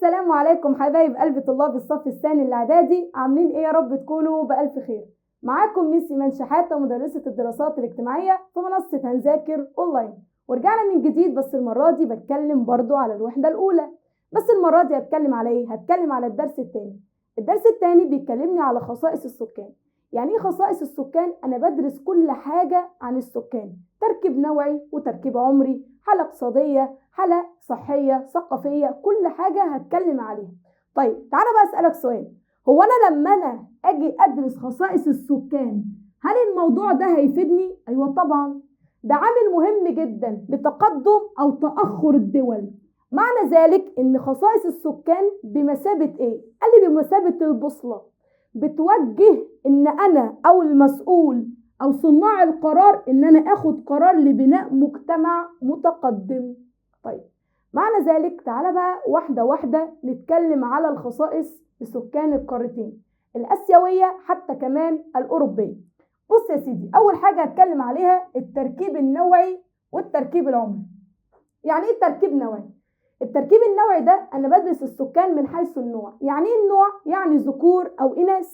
السلام عليكم حبايب قلب طلاب الصف الثاني الاعدادي، عاملين ايه؟ يا رب تكونوا بالف خير. معاكم ميس ايمان شحاته مدرسه الدراسات الاجتماعيه في منصه هنذاكر اونلاين، ورجعنا من جديد. بس المره دي بتكلم برضو على الوحده الاولى، بس المره دي هتكلم على ايه؟ هتكلم على الدرس الثاني. الدرس الثاني بيكلمني على خصائص السكان. يعني ايه خصائص السكان؟ انا بدرس كل حاجه عن السكان، تركيب نوعي وتركيب عمري، حالة اقتصادية، حالة صحية، ثقافية، كل حاجة هتكلم عليها. طيب تعالى بقى أسألك سؤال، هو أنا لما أنا أجي أدرس خصائص السكان هل الموضوع ده هيفيدني؟ أيوة طبعا، ده عامل مهم جدا لتقدم أو تأخر الدول. معنى ذلك إن خصائص السكان بمثابة إيه؟ قال لي بمثابة البوصلة، بتوجه إن أنا أو المسؤول أو صناع القرار إن أنا أخد قرار لبناء مجتمع متقدم. طيب معنى ذلك تعالى بقى واحدة واحدة نتكلم على الخصائص لسكان القارتين الآسيوية حتى كمان الأوروبية. بص يا سيدي، أول حاجة هتكلم عليها التركيب النوعي والتركيب العمري. يعني إيه التركيب نوعي؟ التركيب النوعي ده أنا بدرس السكان من حيث النوع. يعني إيه النوع؟ يعني ذكور أو إناث.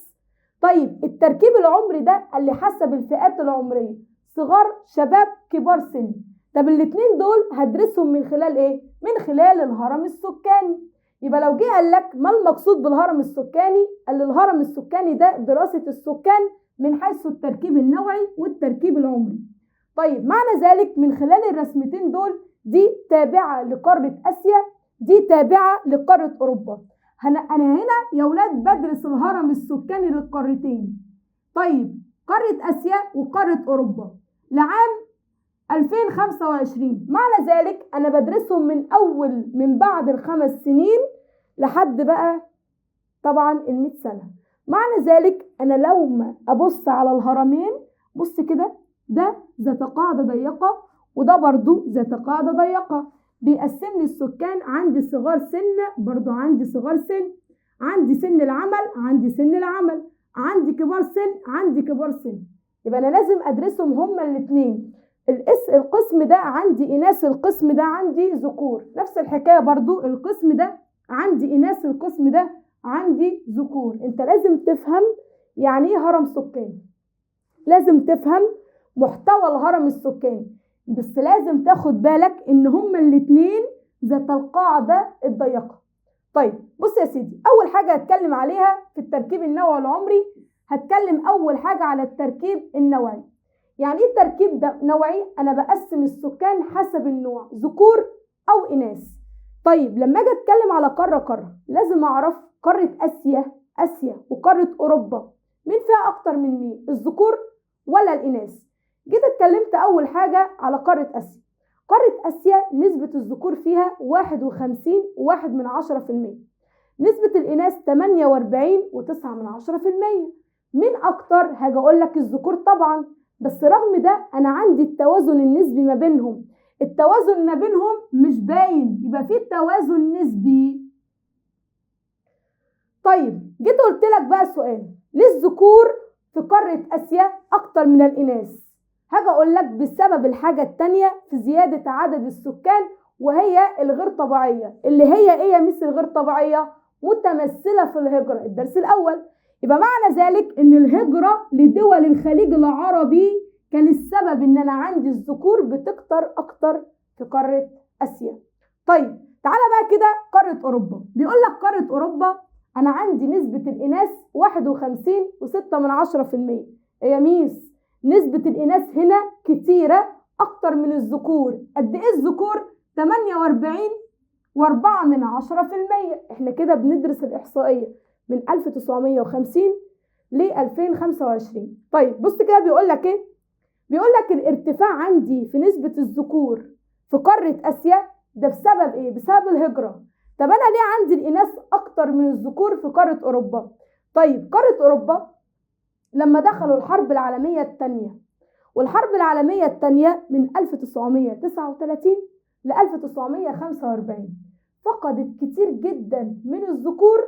طيب التركيب العمري ده اللي حسب الفئات العمرية، صغار، شباب، كبار سن. طب الاتنين دول هدرسهم من خلال ايه؟ من خلال الهرم السكاني. يبقى لو جه قال لك ما المقصود بالهرم السكاني؟ قال لي الهرم السكاني ده دراسة السكان من حيث التركيب النوعي والتركيب العمري. طيب معنى ذلك من خلال الرسمتين دول، دي تابعة لقارة آسيا، دي تابعة لقارة أوروبا. أنا هنا يا ولاد بدرس الهرم السكاني للقارتين. طيب قارة آسيا وقارة أوروبا لعام 2025. معنى ذلك أنا بدرسهم من بعد ال5 سنين لحد بقى طبعا ال100 سنة. معنى ذلك أنا لو ما أبص على الهرمين، بص كده، ده ذات قاعدة ضيقة وده برضو ذات قاعدة ضيقة. بيقسمني السكان، عندي صغار سن، برضو عندي صغار سن، عندي سن العمل، عندي سن العمل، عندي كبار سن، عندي كبار سن. يبقى أنا لازم أدرسهم هما الاثنين. القسم ده عندي إناث، القسم ده عندي ذكور. نفس الحكاية برضو، القسم ده عندي إناث، القسم ده عندي ذكور. أنت لازم تفهم يعني إيه هرم سكاني، لازم تفهم محتوى الهرم السكاني، بس لازم تاخد بالك إن هما الاثنين ذات القاعدة الضيقة. طيب بص يا سيدي، أول حاجة هتكلم عليها في التركيب النوعي والعمري، هتكلم أول حاجة على التركيب النوعي. يعني إيه التركيب ده نوعي؟ أنا بقسم السكان حسب النوع، ذكور أو إناث. طيب لما أجي أتكلم على قارة لازم أعرف قارة آسيا وقارة أوروبا مين فيها أكتر من مين، الذكور ولا الإناث؟ جيت اتكلمت أول حاجة على قارة آسيا. قارة آسيا نسبة الذكور فيها 51.1%، نسبة الإناث 48.9%. مين أكتر؟ هاجي أقول لك الذكور طبعا، بس رغم ده أنا عندي التوازن النسبي ما بينهم. التوازن ما بينهم مش باين، يبقى في توازن نسبي. طيب جيت قلت لك بقى سؤال، ليه الذكور في قارة آسيا أكتر من الإناث؟ هاجي أقول لك بسبب الحاجة التانية في زيادة عدد السكان، وهي الغير طبيعية. اللي هي إيه يا مس الغير طبيعية؟ متمثلة في الهجرة، الدرس الأول. يبقى معنى ذلك إن الهجرة لدول الخليج العربي كان السبب إن أنا عندي الذكور بتكتر أكتر في قارة آسيا. طيب تعالى بقى كده قارة أوروبا. بيقول لك قارة أوروبا أنا عندي نسبة الإناث 51.6%. يا ميس نسبة الإناث هنا كتيرة أكتر من الذكور. قد إيه الذكور؟ 48.4%. إحنا كده بندرس الإحصائية من 1950 ل 2025. طيب بص كده بيقول لك إيه؟ بيقول لك الارتفاع عندي في نسبة الذكور في قارة آسيا ده بسبب إيه؟ بسبب الهجرة. طب أنا ليه عندي الإناث أكتر من الذكور في قارة أوروبا؟ طيب قارة أوروبا لما دخلوا الحرب العالمية الثانية، والحرب العالمية الثانية من 1939 ل 1945 فقدت كتير جدا من الذكور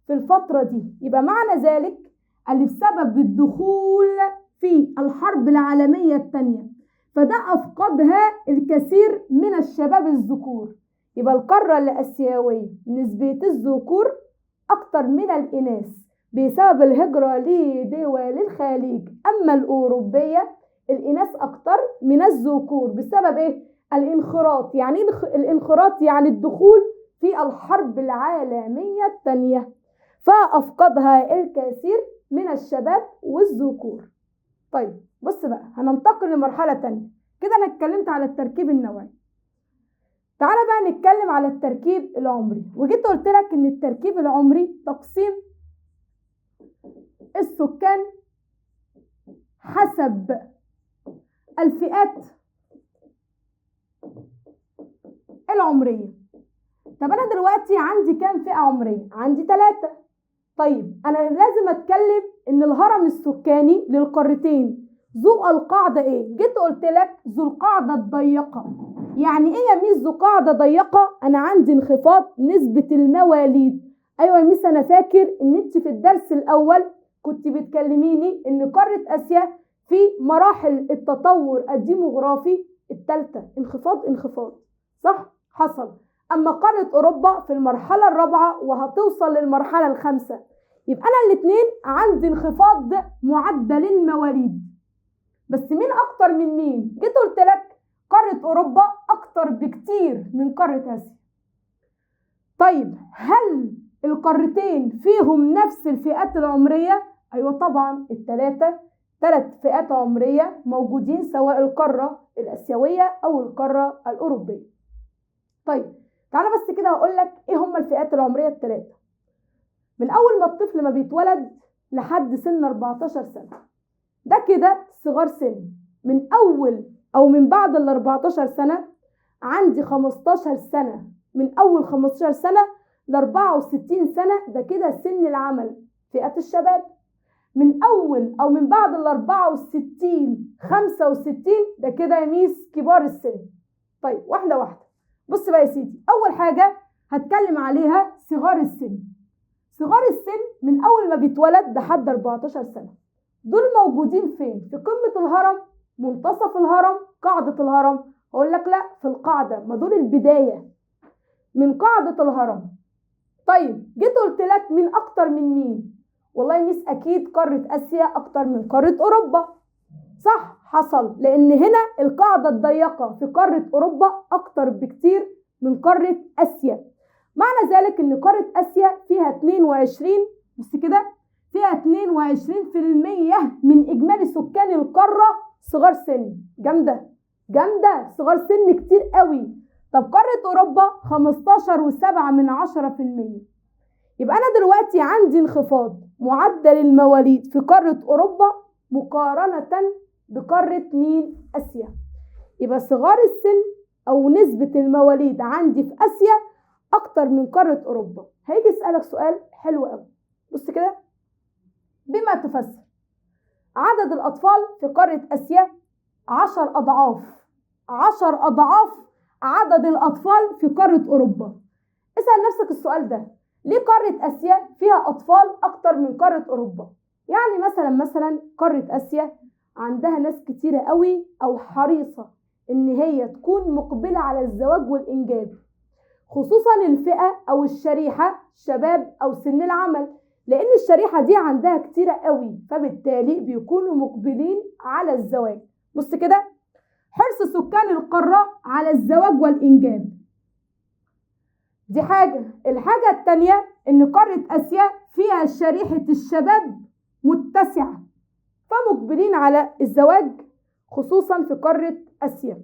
في الفترة دي. يبقى معنى ذلك اللي بسبب الدخول في الحرب العالمية الثانية فده أفقدها الكثير من الشباب الذكور. يبقى القارة الآسيوية نسبة الذكور أكتر من الإناث بسبب الهجرة لدول الخليج. أما الأوروبية الإناث أكتر من الذكور بسبب إيه؟ الانخراط. يعني الانخراط يعني الدخول في الحرب العالمية الثانية، فأفقدها الكثير من الشباب والذكور. طيب بص بقى، هننتقل لمرحلة تانية. كده أنا اتكلمت على التركيب النوعي. تعالى بقى نتكلم على التركيب العمري. وجيت قلت لك إن التركيب العمري تقسيم السكان حسب الفئات العمرية. طب أنا دلوقتي عندي كام فئة عمرية؟ عندي 3. طيب أنا لازم أتكلم إن الهرم السكاني للقارتين ذو القاعدة إيه؟ جيت قلت لك ذو القاعدة الضيقة. يعني إيه يا ميس ذو قاعدة ضيقة؟ أنا عندي انخفاض نسبة المواليد. أيوة يا ميس، أنا فاكر إن أنت في الدرس الأول كنت بتكلميني إن قارة آسيا في مراحل التطور الديموغرافي الثالثة انخفاض، صح؟ حصل. أما قارة أوروبا في المرحلة الرابعة وهتوصل للمرحلة الخامسة. يبقى أنا الاثنين عندي انخفاض معدل المواليد. بس مين أكتر من مين؟ جيت قلت لك قارة أوروبا أكتر بكتير من قارة آسيا. طيب هل القارتين فيهم نفس الفئات العمرية؟ أيوة طبعا، ثلاث فئات عمرية موجودين سواء القارة الآسيوية أو القارة الأوروبية. طيب تعالى بس كده هقول لك إيه هم الفئات العمرية ال3. من أول ما الطفل ما بيتولد لحد سن 14 سنة، ده كده صغار سن. من أول أو من بعد ال 14 سنة عندي 15 سنة. من أول 15 سنة ل 64 سنة ده كده سن العمل، فئة الشباب. من أول أو من بعد ال 64 65 ده كده يا ميس كبار السن. طيب واحدة واحدة. بص بقى يا سيدي، أول حاجة هتكلم عليها صغار السن. صغار السن من أول ما بيتولد لحد 14 سنة، دول موجودين فين؟ في قمة الهرم، منتصف الهرم، قاعدة الهرم؟ هقول لك لا، في القاعدة. ما دول البداية من قاعدة الهرم. طيب جيت قلت لك من أكتر من مين؟ والله ميس أكيد قارة آسيا أكتر من قارة أوروبا، صح؟ حصل، لأن هنا القاعدة الضيقة في قارة أوروبا أكتر بكتير من قارة آسيا. معنى ذلك إن قارة آسيا فيها 22، بس كده، فيها 22% من إجمالي سكان القارة صغار سن. جامدة، صغار سن كتير قوي. طب قارة أوروبا 15.7%. يبقى أنا دلوقتي عندي انخفاض معدل المواليد في قارة أوروبا مقارنة بقارة مين؟ آسيا. يبقى صغار السن أو نسبة المواليد عندي في آسيا أكتر من قارة أوروبا. هيجي يسألك سؤال حلو قوي. بص كده، بما تفسر عدد الأطفال في قارة آسيا 10 أضعاف عدد الأطفال في قارة أوروبا. اسأل نفسك السؤال ده، ليه قارة آسيا فيها أطفال أكتر من قارة أوروبا؟ يعني مثلا قارة آسيا عندها ناس كتيرة قوي أو حريصة إن هي تكون مقبلة على الزواج والإنجاب، خصوصا الفئة أو الشريحة شباب أو سن العمل، لأن الشريحة دي عندها كتيرة قوي، فبالتالي بيكونوا مقبلين على الزواج. بص كده، حرص سكان القارة على الزواج والإنجاب، دي حاجة. الحاجة التانية إن قارة آسيا فيها شريحة الشباب متسعة، فمقبلين على الزواج خصوصا في قارة آسيا.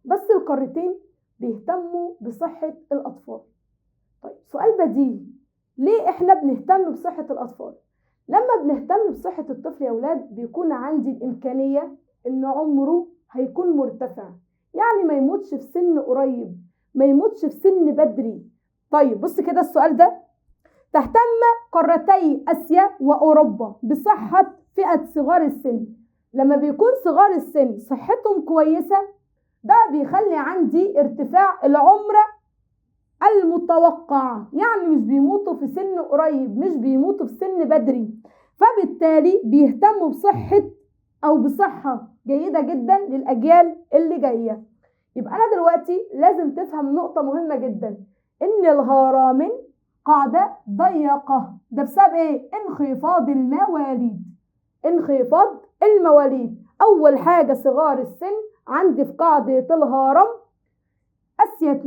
بس القارتين بيهتموا بصحة الأطفال. طيب سؤال بديهي، ليه إحنا بنهتم بصحة الأطفال؟ لما بنهتم بصحة الطفل يا أولاد بيكون عندي الإمكانية إن عمره هيكون مرتفع، يعني ما يموتش في سن قريب، ما يموتش في سن بدري. طيب بص كده السؤال ده، تهتم قارتي آسيا وأوروبا بصحة فئة صغار السن. لما بيكون صغار السن صحتهم كويسة ده بيخلي عندي ارتفاع العمر المتوقع، يعني مش بيموتوا في سن قريب، مش بيموتوا في سن بدري، فبالتالي بيهتموا بصحة جيدة جدا للأجيال اللي جاية. يبقى أنا دلوقتي لازم تفهم نقطة مهمة جدا، إن الهرم قاعدة ضيقة. ده بسبب إيه؟ انخفاض المواليد. انخفاض المواليد. أول حاجة صغار السن عندي في قاعدة الهرم آسيا 22،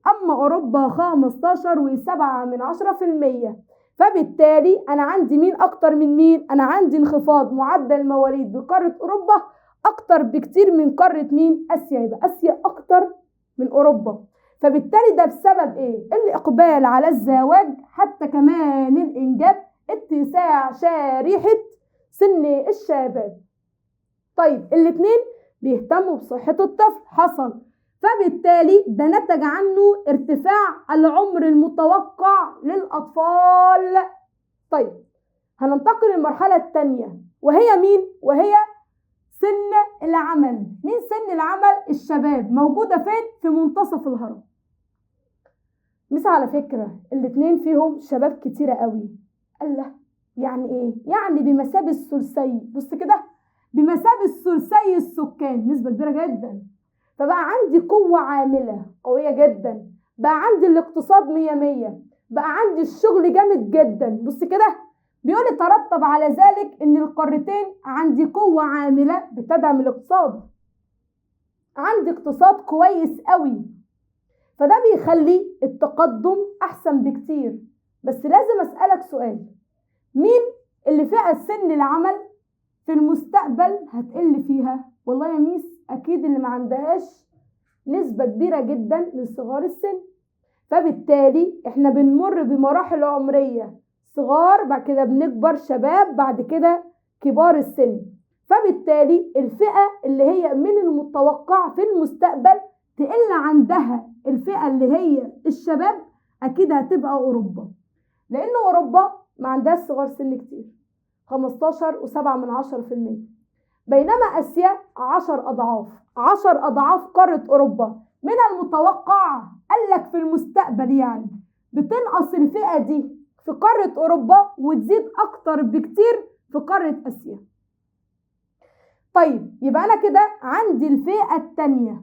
أما أوروبا 15.7%. فبالتالي أنا عندي مين أكتر من مين؟ أنا عندي انخفاض معدل المواليد بقارة أوروبا أكتر بكتير من قارة مين؟ آسيا. يبقى آسيا أكتر من أوروبا. فبالتالي ده بسبب إيه؟ الإقبال على الزواج، حتى كمان الإنجاب، اتساع شريحة سن الشباب. طيب الاتنين بيهتموا بصحة الطفل، حصل. فبالتالي ده نتج عنه ارتفاع العمر المتوقع للأطفال. طيب هننتقل للمرحلة الثانية، وهي مين؟ وهي سن العمل. مين سن العمل؟ الشباب. موجودة فين؟ في منتصف الهرم. مثل على فكرة الاتنين فيهم شباب كتيرة قوي. الله، يعني ايه؟ يعني بمثابة الثلثي. بص كده، بمثابة ثلثي السكان، نسبة كبيرة جدا. فبقى عندي قوة عاملة قوية جدا، بقى عندي الاقتصاد 100، بقى عندي الشغل جامد جدا. بص كده، بيقول ترتب على ذلك ان القارتين عندي قوة عاملة بتدعم الاقتصاد، عندي اقتصاد كويس قوي، فده بيخلي التقدم احسن بكتير. بس لازم اسألك سؤال، مين اللي فئة سن العمل في المستقبل هتقل فيها؟ والله يا ميس اكيد اللي ما عندهاش نسبة كبيرة جدا من صغار السن. فبالتالي احنا بنمر بمراحل عمرية، صغار، بعد كده بنكبر شباب، بعد كده كبار السن. فبالتالي الفئة اللي هي من المتوقع في المستقبل تقل عندها الفئة اللي هي الشباب اكيد هتبقى اوروبا، لان اوروبا ما عندهاش صغار سن كتير، 15.7%، بينما آسيا 10 أضعاف قارة أوروبا. من المتوقع قالك في المستقبل يعني بتنقص الفئة دي في قارة أوروبا وتزيد أكتر بكتير في قارة آسيا. طيب يبقى أنا كده عندي الفئة التانية،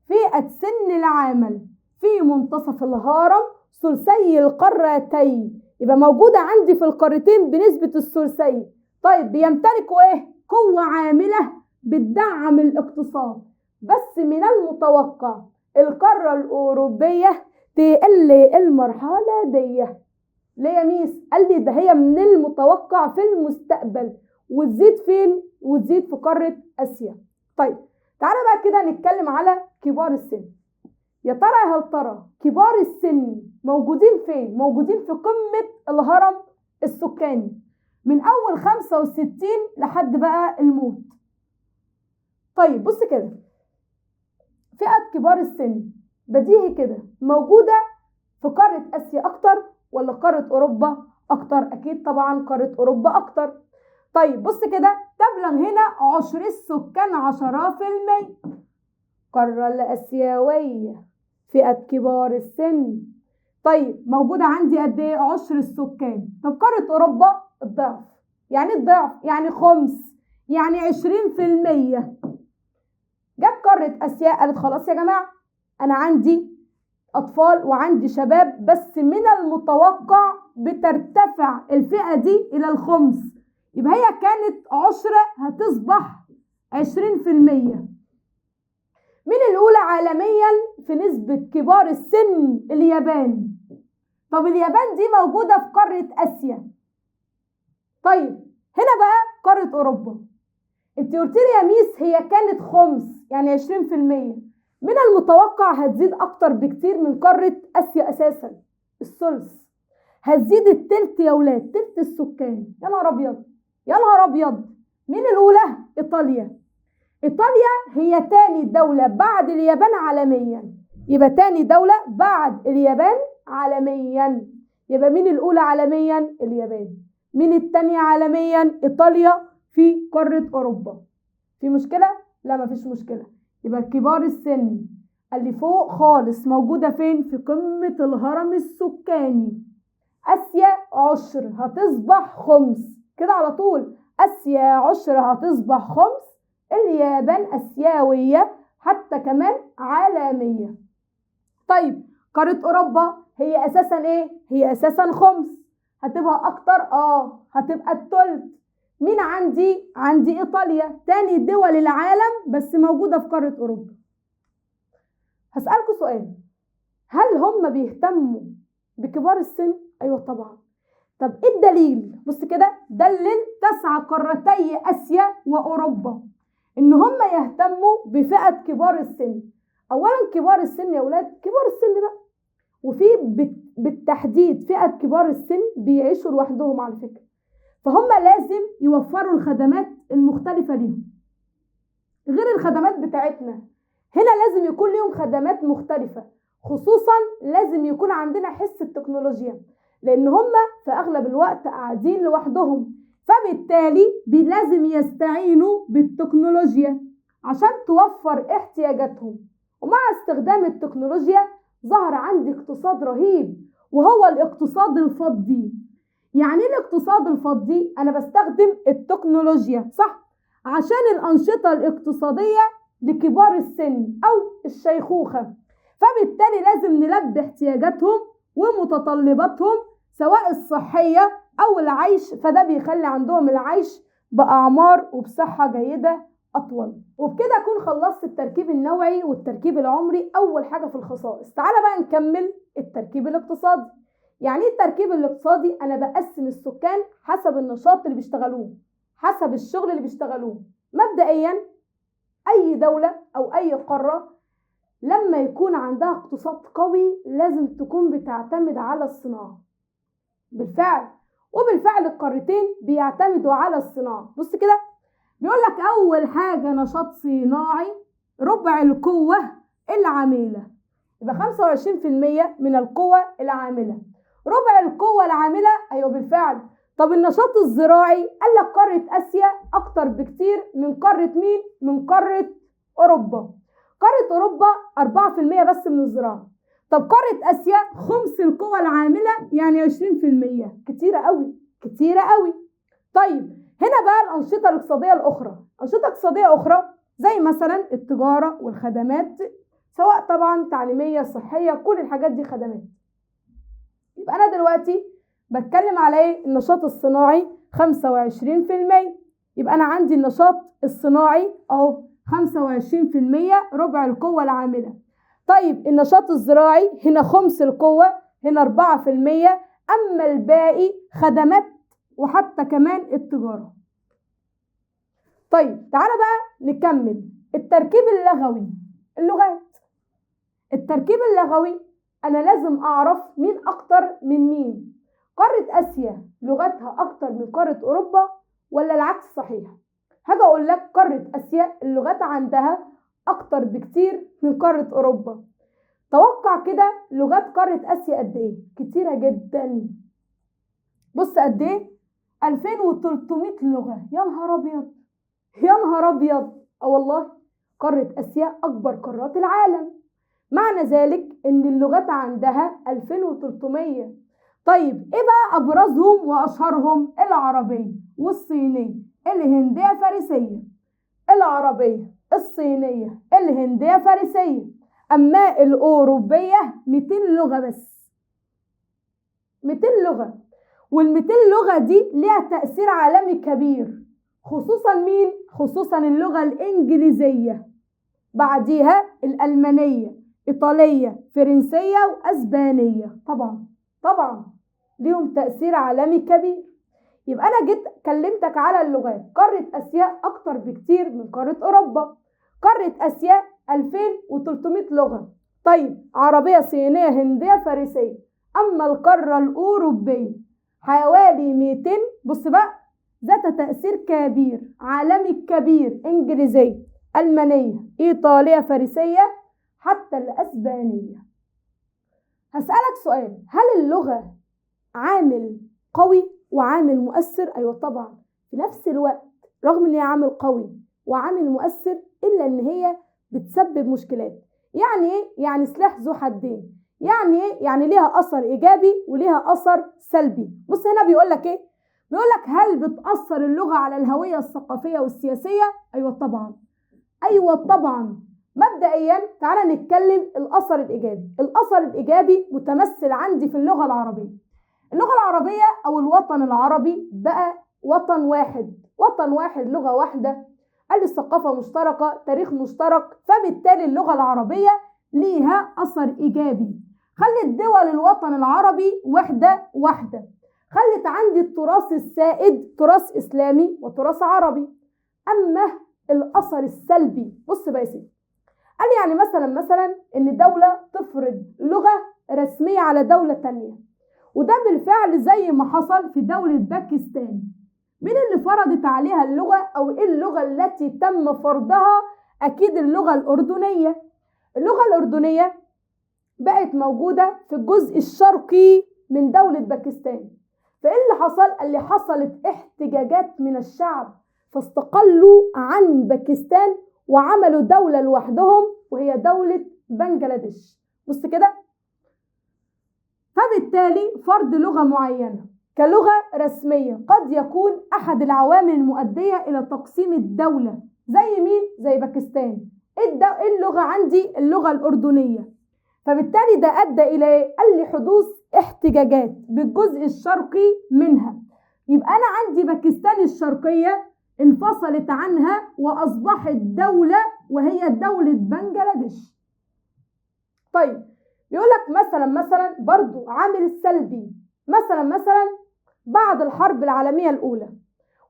فئة سن العمل في منتصف الهرم ثلثي القارتين، يبقى موجودة عندي في القارتين بنسبة الثلثي. طيب بيمتلكوا ايه؟ قوة عاملة بتدعم الاقتصاد. بس من المتوقع القارة الأوروبية تقل المرحلة دي. ليه يا ميس؟ قال لي ده هي من المتوقع في المستقبل وتزيد فين؟ وتزيد في قارة آسيا. طيب تعالى بقى كده نتكلم على كبار السن. يا ترى هل ترى كبار السن موجودين فين؟ موجودين في قمة الهرم السكاني من أول 65 لحد بقى الموت. طيب بص كده، فئة كبار السن بديهي كده موجودة في قارة آسيا أكتر ولا قارة أوروبا أكتر؟ أكيد طبعا قارة أوروبا أكتر. طيب بص كده، تبلغ هنا عشر السكان 10%. القارة الآسيوية فئة كبار السن. طيب موجودة عندي قد ايه؟ عشر السكان. طب قارة أوروبا الضعف. يعني الضعف يعني خمس، يعني 20%. جت قارة آسيا قالت خلاص يا جماعة أنا عندي أطفال وعندي شباب، بس من المتوقع بترتفع الفئة دي إلى الخمس، يبقى هي كانت 10 هتصبح 20%. من الأولى عالميا في نسبة كبار السن؟ اليابان. طب اليابان دي موجودة في قارة آسيا. طيب هنا بقى قارة أوروبا، انت قلت لي يا ميس هي كانت خمس يعني 20%، من المتوقع هتزيد أكتر بكتير من قارة آسيا أساسا، الثلث، هتزيد التلت يا ولاد، تلت السكان. يا نهار أبيض، يا نهار أبيض. من الأولى إيطاليا. إيطاليا هي تاني دولة بعد اليابان عالميا، يبقى تاني دولة بعد اليابان عالميا. يبقى مين الأولى عالميا؟ اليابان. مين التانية عالميا؟ إيطاليا في قارة أوروبا. في مشكلة؟ لا مفيش مشكلة. يبقى كبار السن اللي فوق خالص موجودة فين؟ في قمة الهرم السكاني. آسيا 10 هتصبح خمس كده على طول. آسيا 10 هتصبح خمس. اليابان آسيوية حتى كمان عالمية. طيب قارة أوروبا هي أساسا إيه؟ هي أساسا خمس، هتبقى أكتر؟ هتبقى التلت. مين عندي؟ عندي إيطاليا، تاني دول العالم بس موجودة في قارة أوروبا. هسألكوا سؤال، هل هم بيهتموا بكبار السن؟ أيوة طبعا. طب إيه الدليل؟ بص كده، دلل تسعى قارتي آسيا وأوروبا إن هم يهتموا بفئة كبار السن. أولا كبار السن يا أولاد، كبار السن بقى، وفي بالتحديد فئة كبار السن بيعيشوا لوحدهم على فكرة، فهم لازم يوفروا الخدمات المختلفة ليهم غير الخدمات بتاعتنا. هنا لازم يكون ليهم خدمات مختلفة، خصوصا لازم يكون عندنا حس التكنولوجيا، لأن هم في أغلب الوقت قاعدين لوحدهم، فبالتالي لازم يستعينوا بالتكنولوجيا عشان توفر احتياجاتهم. ومع استخدام التكنولوجيا ظهر عندي اقتصاد رهيب، وهو الاقتصاد الفضي. يعني الاقتصاد الفضي؟ أنا بستخدم التكنولوجيا صح عشان الأنشطة الاقتصادية لكبار السن أو الشيخوخة، فبالتالي لازم نلبي احتياجاتهم ومتطلباتهم سواء الصحية أو العيش، فده بيخلي عندهم العيش بأعمار وبصحة جيدة أطول. وبكده أكون خلصت التركيب النوعي والتركيب العمري، أول حاجة في الخصائص. تعالى بقى نكمل التركيب الاقتصادي. يعني ايه التركيب الاقتصادي؟ أنا بقسم السكان حسب النشاط اللي بيشتغلوه، حسب الشغل اللي بيشتغلوه. مبدئيا أي دولة أو أي قارة لما يكون عندها اقتصاد قوي لازم تكون بتعتمد على الصناعة. وبالفعل القارتين بيعتمدوا على الصناعة. بص كده، بيقول لك أول حاجة نشاط صناعي ربع القوة العاملة، يبقى 25% من القوة العاملة. ربع القوة العاملة، أيوة بالفعل. طب النشاط الزراعي؟ قال لك قارة آسيا أكتر بكتير من قارة مين؟ من قارة أوروبا. قارة أوروبا 4% بس من الزراعة. طب قارة آسيا خمس القوى العاملة، يعني 20%. كتيرة قوي، كتيرة قوي. طيب هنا بقى الأنشطة الاقتصادية الأخرى. أنشطة اقتصادية أخرى زي مثلا التجارة والخدمات، سواء طبعا تعليمية صحية، كل الحاجات دي خدمات. يبقى أنا دلوقتي بتكلم على ايه؟ النشاط الصناعي 25%. يبقى أنا عندي النشاط الصناعي أهو 25%، ربع القوة العاملة. طيب النشاط الزراعي هنا خمس القوة، هنا 4%. أما الباقي خدمات وحتى كمان التجارة. طيب تعالى بقى نكمل التركيب اللغوي. اللغات، التركيب اللغوي أنا لازم أعرف مين أكتر من مين. قارة آسيا لغتها أكتر من قارة أوروبا ولا العكس صحيح؟ هاجي أقول لك قارة آسيا اللغات عندها أكتر بكتير من قارة أوروبا. توقع كده لغات قارة آسيا قد إيه؟ كتيرة جدا. بص قد إيه؟ 2300 لغة. يا نهار أبيض، يا نهار أبيض. والله قارة آسيا أكبر قارات العالم، معنى ذلك إن اللغات عندها 2300. طيب إيه بقى أبرزهم وأشهرهم؟ العربية والصينية الهندية فارسية. العربية الصينية الهندية فارسية. أما الأوروبية 200 لغة بس، 200 لغة. وال200 لغة دي ليها تأثير عالمي كبير، خصوصا مين؟ خصوصا اللغة الإنجليزية، بعديها الألمانية، إيطالية، فرنسية وأسبانية. طبعا ليهم تأثير عالمي كبير. يبقى أنا جيت كلمتك على اللغات. قارة آسيا أكتر بكتير من قارة أوروبا. قارة آسيا 2300 لغة. طيب عربية صينية هندية فارسية. أما القارة الأوروبية حوالي 200. بص بقى، ذات تأثير كبير عالمي كبير، إنجليزية، ألمانية، إيطالية، فارسية، حتى الأسبانية. هسألك سؤال، هل اللغة عامل قوي وعامل مؤثر؟ أيوة طبعا. في نفس الوقت رغم ان هي عامل قوي وعامل مؤثر إلا ان هي بتسبب مشكلات. يعني ايه؟ يعني سلاح ذو حدين. يعني ايه؟ يعني ليها أثر إيجابي وليها أثر سلبي. بص هنا بيقول لك ايه؟ بيقول لك هل بتأثر اللغة على الهوية الثقافية والسياسية؟ أيوة طبعا. أيوة طبعا. مبدئيا تعالى نتكلم الأثر الإيجابي. الأثر الإيجابي متمثل عندي في اللغة العربية. اللغة العربية أو الوطن العربي بقى وطن واحد، وطن واحد، لغة واحدة، قال لي الثقافة مشتركة، تاريخ مشترك، فبالتالي اللغة العربية ليها أثر إيجابي. خلت دول الوطن العربي وحدة واحدة، خلت عندي التراث السائد تراث إسلامي وتراث عربي. أما الأثر السلبي، بص بقى يا سيدي، قال لي يعني مثلا إن دولة تفرض لغة رسمية على دولة تانية، وده بالفعل زي ما حصل في دولة باكستان. مين اللي فرضت عليها اللغة أو إيه اللغة التي تم فرضها؟ أكيد اللغة الأردنية. اللغة الأردنية بقت موجودة في الجزء الشرقي من دولة باكستان. فإيه اللي حصل؟ اللي حصلت احتجاجات من الشعب، فاستقلوا عن باكستان وعملوا دولة لوحدهم وهي دولة بنجلاديش. بص كده، فبالتالي فرض لغة معينة كلغة رسمية قد يكون أحد العوامل المؤدية إلى تقسيم الدولة. زي مين؟ زي باكستان. إيه اللغة عندي؟ اللغة الأردنية. فبالتالي ده أدى إلى حدوث احتجاجات بالجزء الشرقي منها. يبقى أنا عندي باكستان الشرقية انفصلت عنها وأصبحت دولة وهي دولة بنجلاديش. طيب يقول لك مثلا برضو عامل سلبي، مثلا بعد الحرب العالمية الأولى،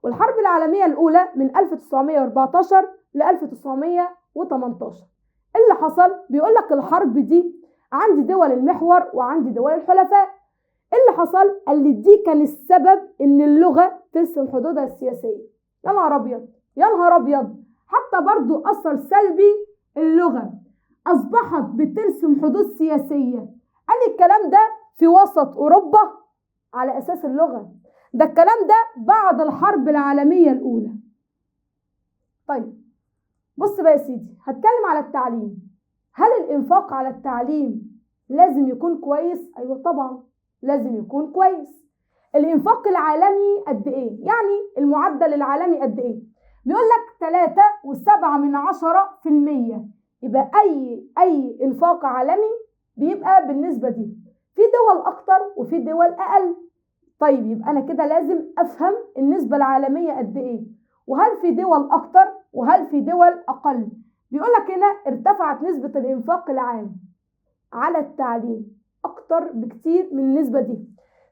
والحرب العالمية الأولى من 1914 ل 1918. اللي حصل؟ بيقول لك الحرب دي عندي دول المحور وعندي دول الحلفاء. اللي حصل؟ قال لي دي كان السبب ان اللغة ترسم حدودها السياسية. يا نهار ابيض، يا نهار ابيض. حتى برضو اثر سلبي، اللغة اصبحت بترسم حدود سياسية. قال لي الكلام ده في وسط اوروبا على اساس اللغة. ده الكلام ده بعد الحرب العالمية الاولى. طيب بص بقى يا سيدي، هتكلم على التعليم. هل الإنفاق على التعليم لازم يكون كويس؟ أيوة طبعا لازم يكون كويس. الإنفاق العالمي قد إيه؟ يعني المعدل العالمي قد إيه؟ بيقول لك 3.7%. يبقى أي إنفاق عالمي بيبقى بالنسبة دي. في دول أكتر وفي دول أقل. طيب يبقى أنا كده لازم أفهم النسبة العالمية قد إيه، وهل في دول أكتر وهل في دول أقل. بيقول لك هنا ارتفعت نسبة الإنفاق العام على التعليم أكتر بكتير من النسبة دي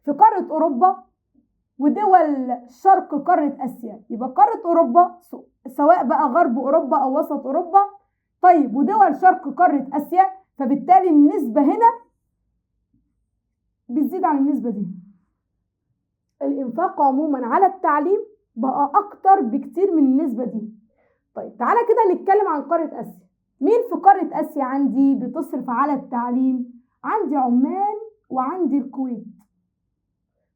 في قارة أوروبا ودول شرق قارة آسيا. يبقى قارة أوروبا سواء بقى غرب أوروبا أو وسط أوروبا، طيب، ودول شرق قارة آسيا، فبالتالي النسبة هنا بتزيد عن النسبة دي. الإنفاق عموما على التعليم بقى أكتر بكتير من النسبة دي. طيب تعالى كده نتكلم عن قارة آسيا. مين في قارة آسيا عندي بتصرف على التعليم؟ عندي عمان وعندي الكويت.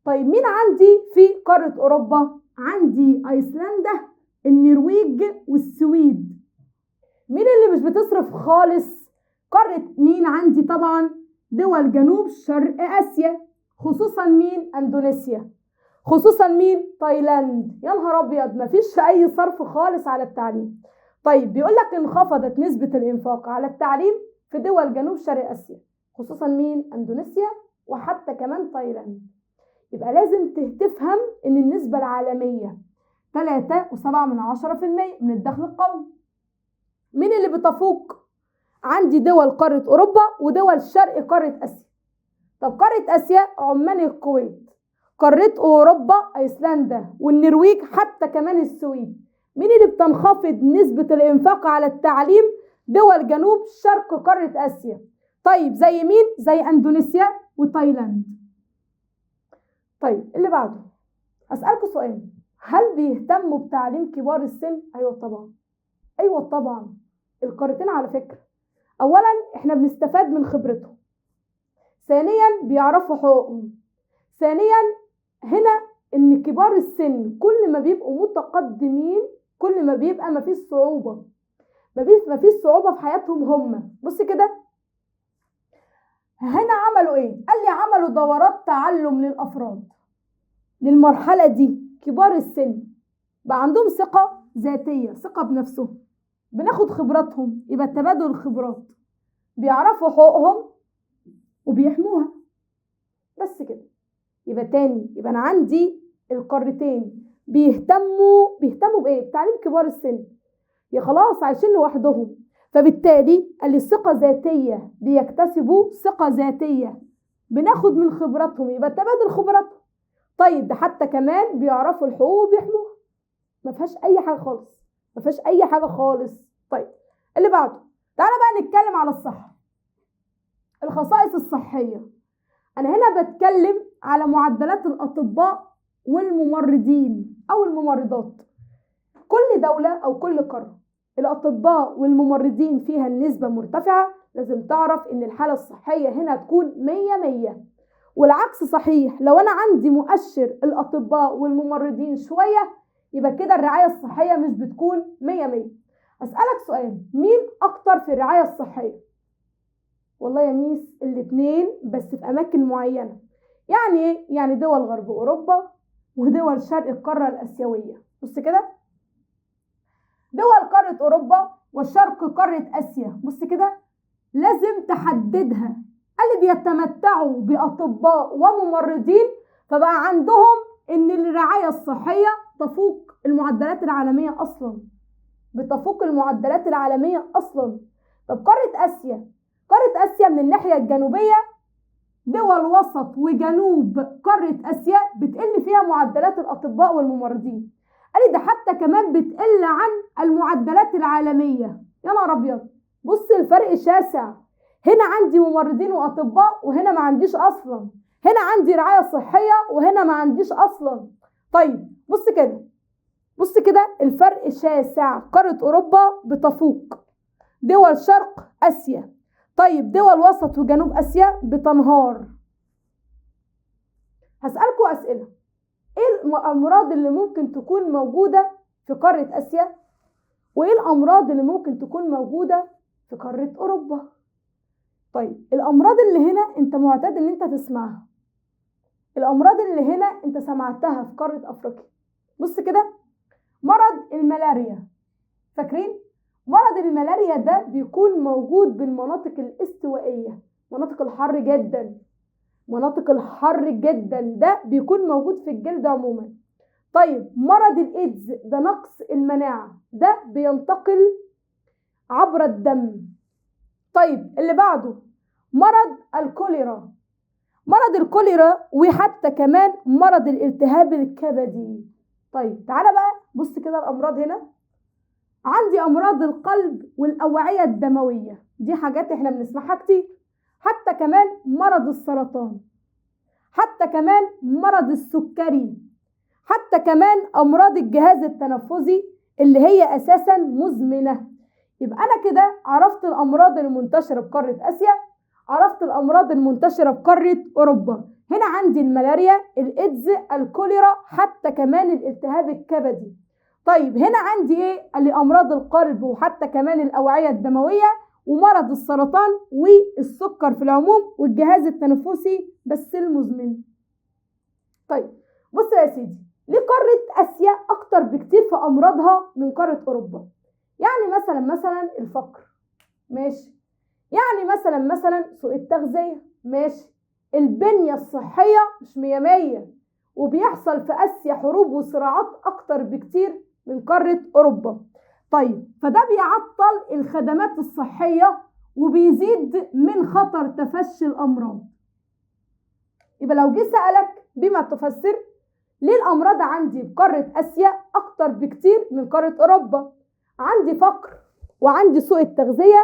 طيب مين عندي في قارة أوروبا؟ عندي أيسلندا، النرويج، والسويد. مين اللي مش بتصرف خالص؟ قارة مين عندي؟ طبعا دول جنوب شرق آسيا، خصوصا مين؟ أندونيسيا، خصوصا مين؟ تايلاند. يا نهار ابيض، مفيش اي صرف خالص على التعليم. طيب بيقول لك انخفضت نسبة الانفاق على التعليم في دول جنوب شرق اسيا، خصوصا مين؟ اندونيسيا وحتى كمان تايلاند. يبقى لازم تفهم ان النسبة العالمية 3.7% من الدخل القومي. مين اللي بتفوق؟ عندي دول قارة اوروبا ودول شرق قارة اسيا. طب قارة اسيا عمان، الكويت. قارة أوروبا أيسلندا والنرويج، حتى كمان السويد. مين اللي بتنخفض نسبة الإنفاق على التعليم؟ دول جنوب شرق قارة آسيا. طيب زي مين؟ زي أندونيسيا وتايلاند. طيب اللي بعده، أسألكوا سؤال، هل بيهتموا بتعليم كبار السن؟ أيوة طبعا، أيوة طبعا. القارتين على فكرة، أولا إحنا بنستفاد من خبرتهم، ثانيا بيعرفوا حقوقهم، ثانيا هنا ان كبار السن كل ما بيبقوا متقدمين كل ما بيبقى مفيش صعوبة في حياتهم هم. بص كده هنا عملوا ايه؟ قال لي عملوا دورات تعلم للافراد للمرحلة دي. كبار السن بقى عندهم ثقة ذاتية، ثقة بنفسهم، بناخد خبراتهم، يبقى تبادل الخبرات، بيعرفوا حقوقهم وبيحموها. بس كده. يبقى تاني، يبقى انا عندي القارتين بيهتموا بايه؟ بتعليم كبار السن، يا خلاص عايشين لوحدهم، فبالتالي الثقة ذاتية، بيكتسبوا ثقة ذاتية، بناخد من خبراتهم، يبقى تبادل خبراتهم. طيب ده حتى كمان بيعرفوا الحقوق وبيحموها، ما فيهاش اي حاجة خالص، ما فيهاش اي حاجة خالص. طيب اللي بعده، تعالى بقى نتكلم على الصحة، الخصائص الصحية. انا هنا بتكلم على معدلات الاطباء والممرضين او الممرضات. كل دولة او كل قارة الاطباء والممرضين فيها النسبة مرتفعة، لازم تعرف ان الحالة الصحية هنا تكون 100. والعكس صحيح، لو انا عندي مؤشر الاطباء والممرضين شوية، يبقى كده الرعاية الصحية مش بتكون 100. اسألك سؤال، مين اكتر في الرعاية الصحية؟ والله يا ميس الاتنين، بس في اماكن معينة. يعني ايه؟ يعني دول غرب اوروبا ودول شرق القارة الاسيوية. بص كده، دول قارة اوروبا وشرق قارة اسيا، بص كده لازم تحددها. اللي بيتمتعوا باطباء وممرضين، فبقى عندهم ان الرعاية الصحية تفوق المعدلات العالمية اصلا، بتفوق المعدلات العالمية اصلا. طب قارة اسيا، قارة اسيا من الناحية الجنوبية، دول وسط وجنوب قارة اسيا بتقل فيها معدلات الاطباء والممرضين. قال لي ده حتى كمان بتقل عن المعدلات العالمية. يا نهار ابيض، بص الفرق شاسع. هنا عندي ممرضين واطباء وهنا ما عنديش اصلا، هنا عندي رعاية صحية وهنا ما عنديش اصلا. طيب بص كده، بص كده الفرق شاسع. قارة اوروبا بتفوق دول شرق اسيا، طيب دول وسط وجنوب اسيا بتنهار. هسألكوا اسئلة، ايه الامراض اللي ممكن تكون موجودة في قارة اسيا، وايه الامراض اللي ممكن تكون موجودة في قارة اوروبا؟ طيب الامراض اللي هنا انت معتاد ان انت تسمعها، الامراض اللي هنا انت سمعتها في قارة افريقيا. بص كده، مرض الملاريا، فاكرين؟ مرض الملاريا ده بيكون موجود بالمناطق الاستوائية، مناطق الحر جدا، مناطق الحر جدا ده بيكون موجود في الجلد عموما. طيب مرض الايدز ده نقص المناعة، ده بينتقل عبر الدم. طيب اللي بعده مرض الكوليرا، مرض الكوليرا وحتى كمان مرض الالتهاب الكبدي. طيب تعالى بقى بص كده الامراض هنا، عندي امراض القلب والاوعية الدموية، دي حاجات احنا بنسمعها كتير. حتى كمان مرض السرطان، حتى كمان مرض السكري، حتى كمان امراض الجهاز التنفسي اللي هي اساسا مزمنة. يبقى انا كده عرفت الامراض المنتشرة بقارة اسيا، عرفت الامراض المنتشرة بقارة اوروبا. هنا عندي الملاريا، الايدز، الكوليرا، حتى كمان الالتهاب الكبدي. طيب هنا عندي ايه؟ الامراض القلب وحتى كمان الاوعية الدموية ومرض السرطان والسكر في العموم والجهاز التنفسي بس المزمن. طيب بص يا سيدي، ليه قارة اسيا اكتر بكتير في امراضها من قارة اوروبا؟ يعني مثلا الفقر، ماشي، يعني مثلا سوء التغذية، ماشي، البنية الصحية مش 100، وبيحصل في اسيا حروب وصراعات اكتر بكتير من قارة اوروبا. طيب فده بيعطل الخدمات الصحية وبيزيد من خطر تفشي الامراض. يبقى لو جه سألك بما تفسر ليه الامراض عندي بقارة اسيا اكتر بكتير من قارة اوروبا؟ عندي فقر وعندي سوء التغذية،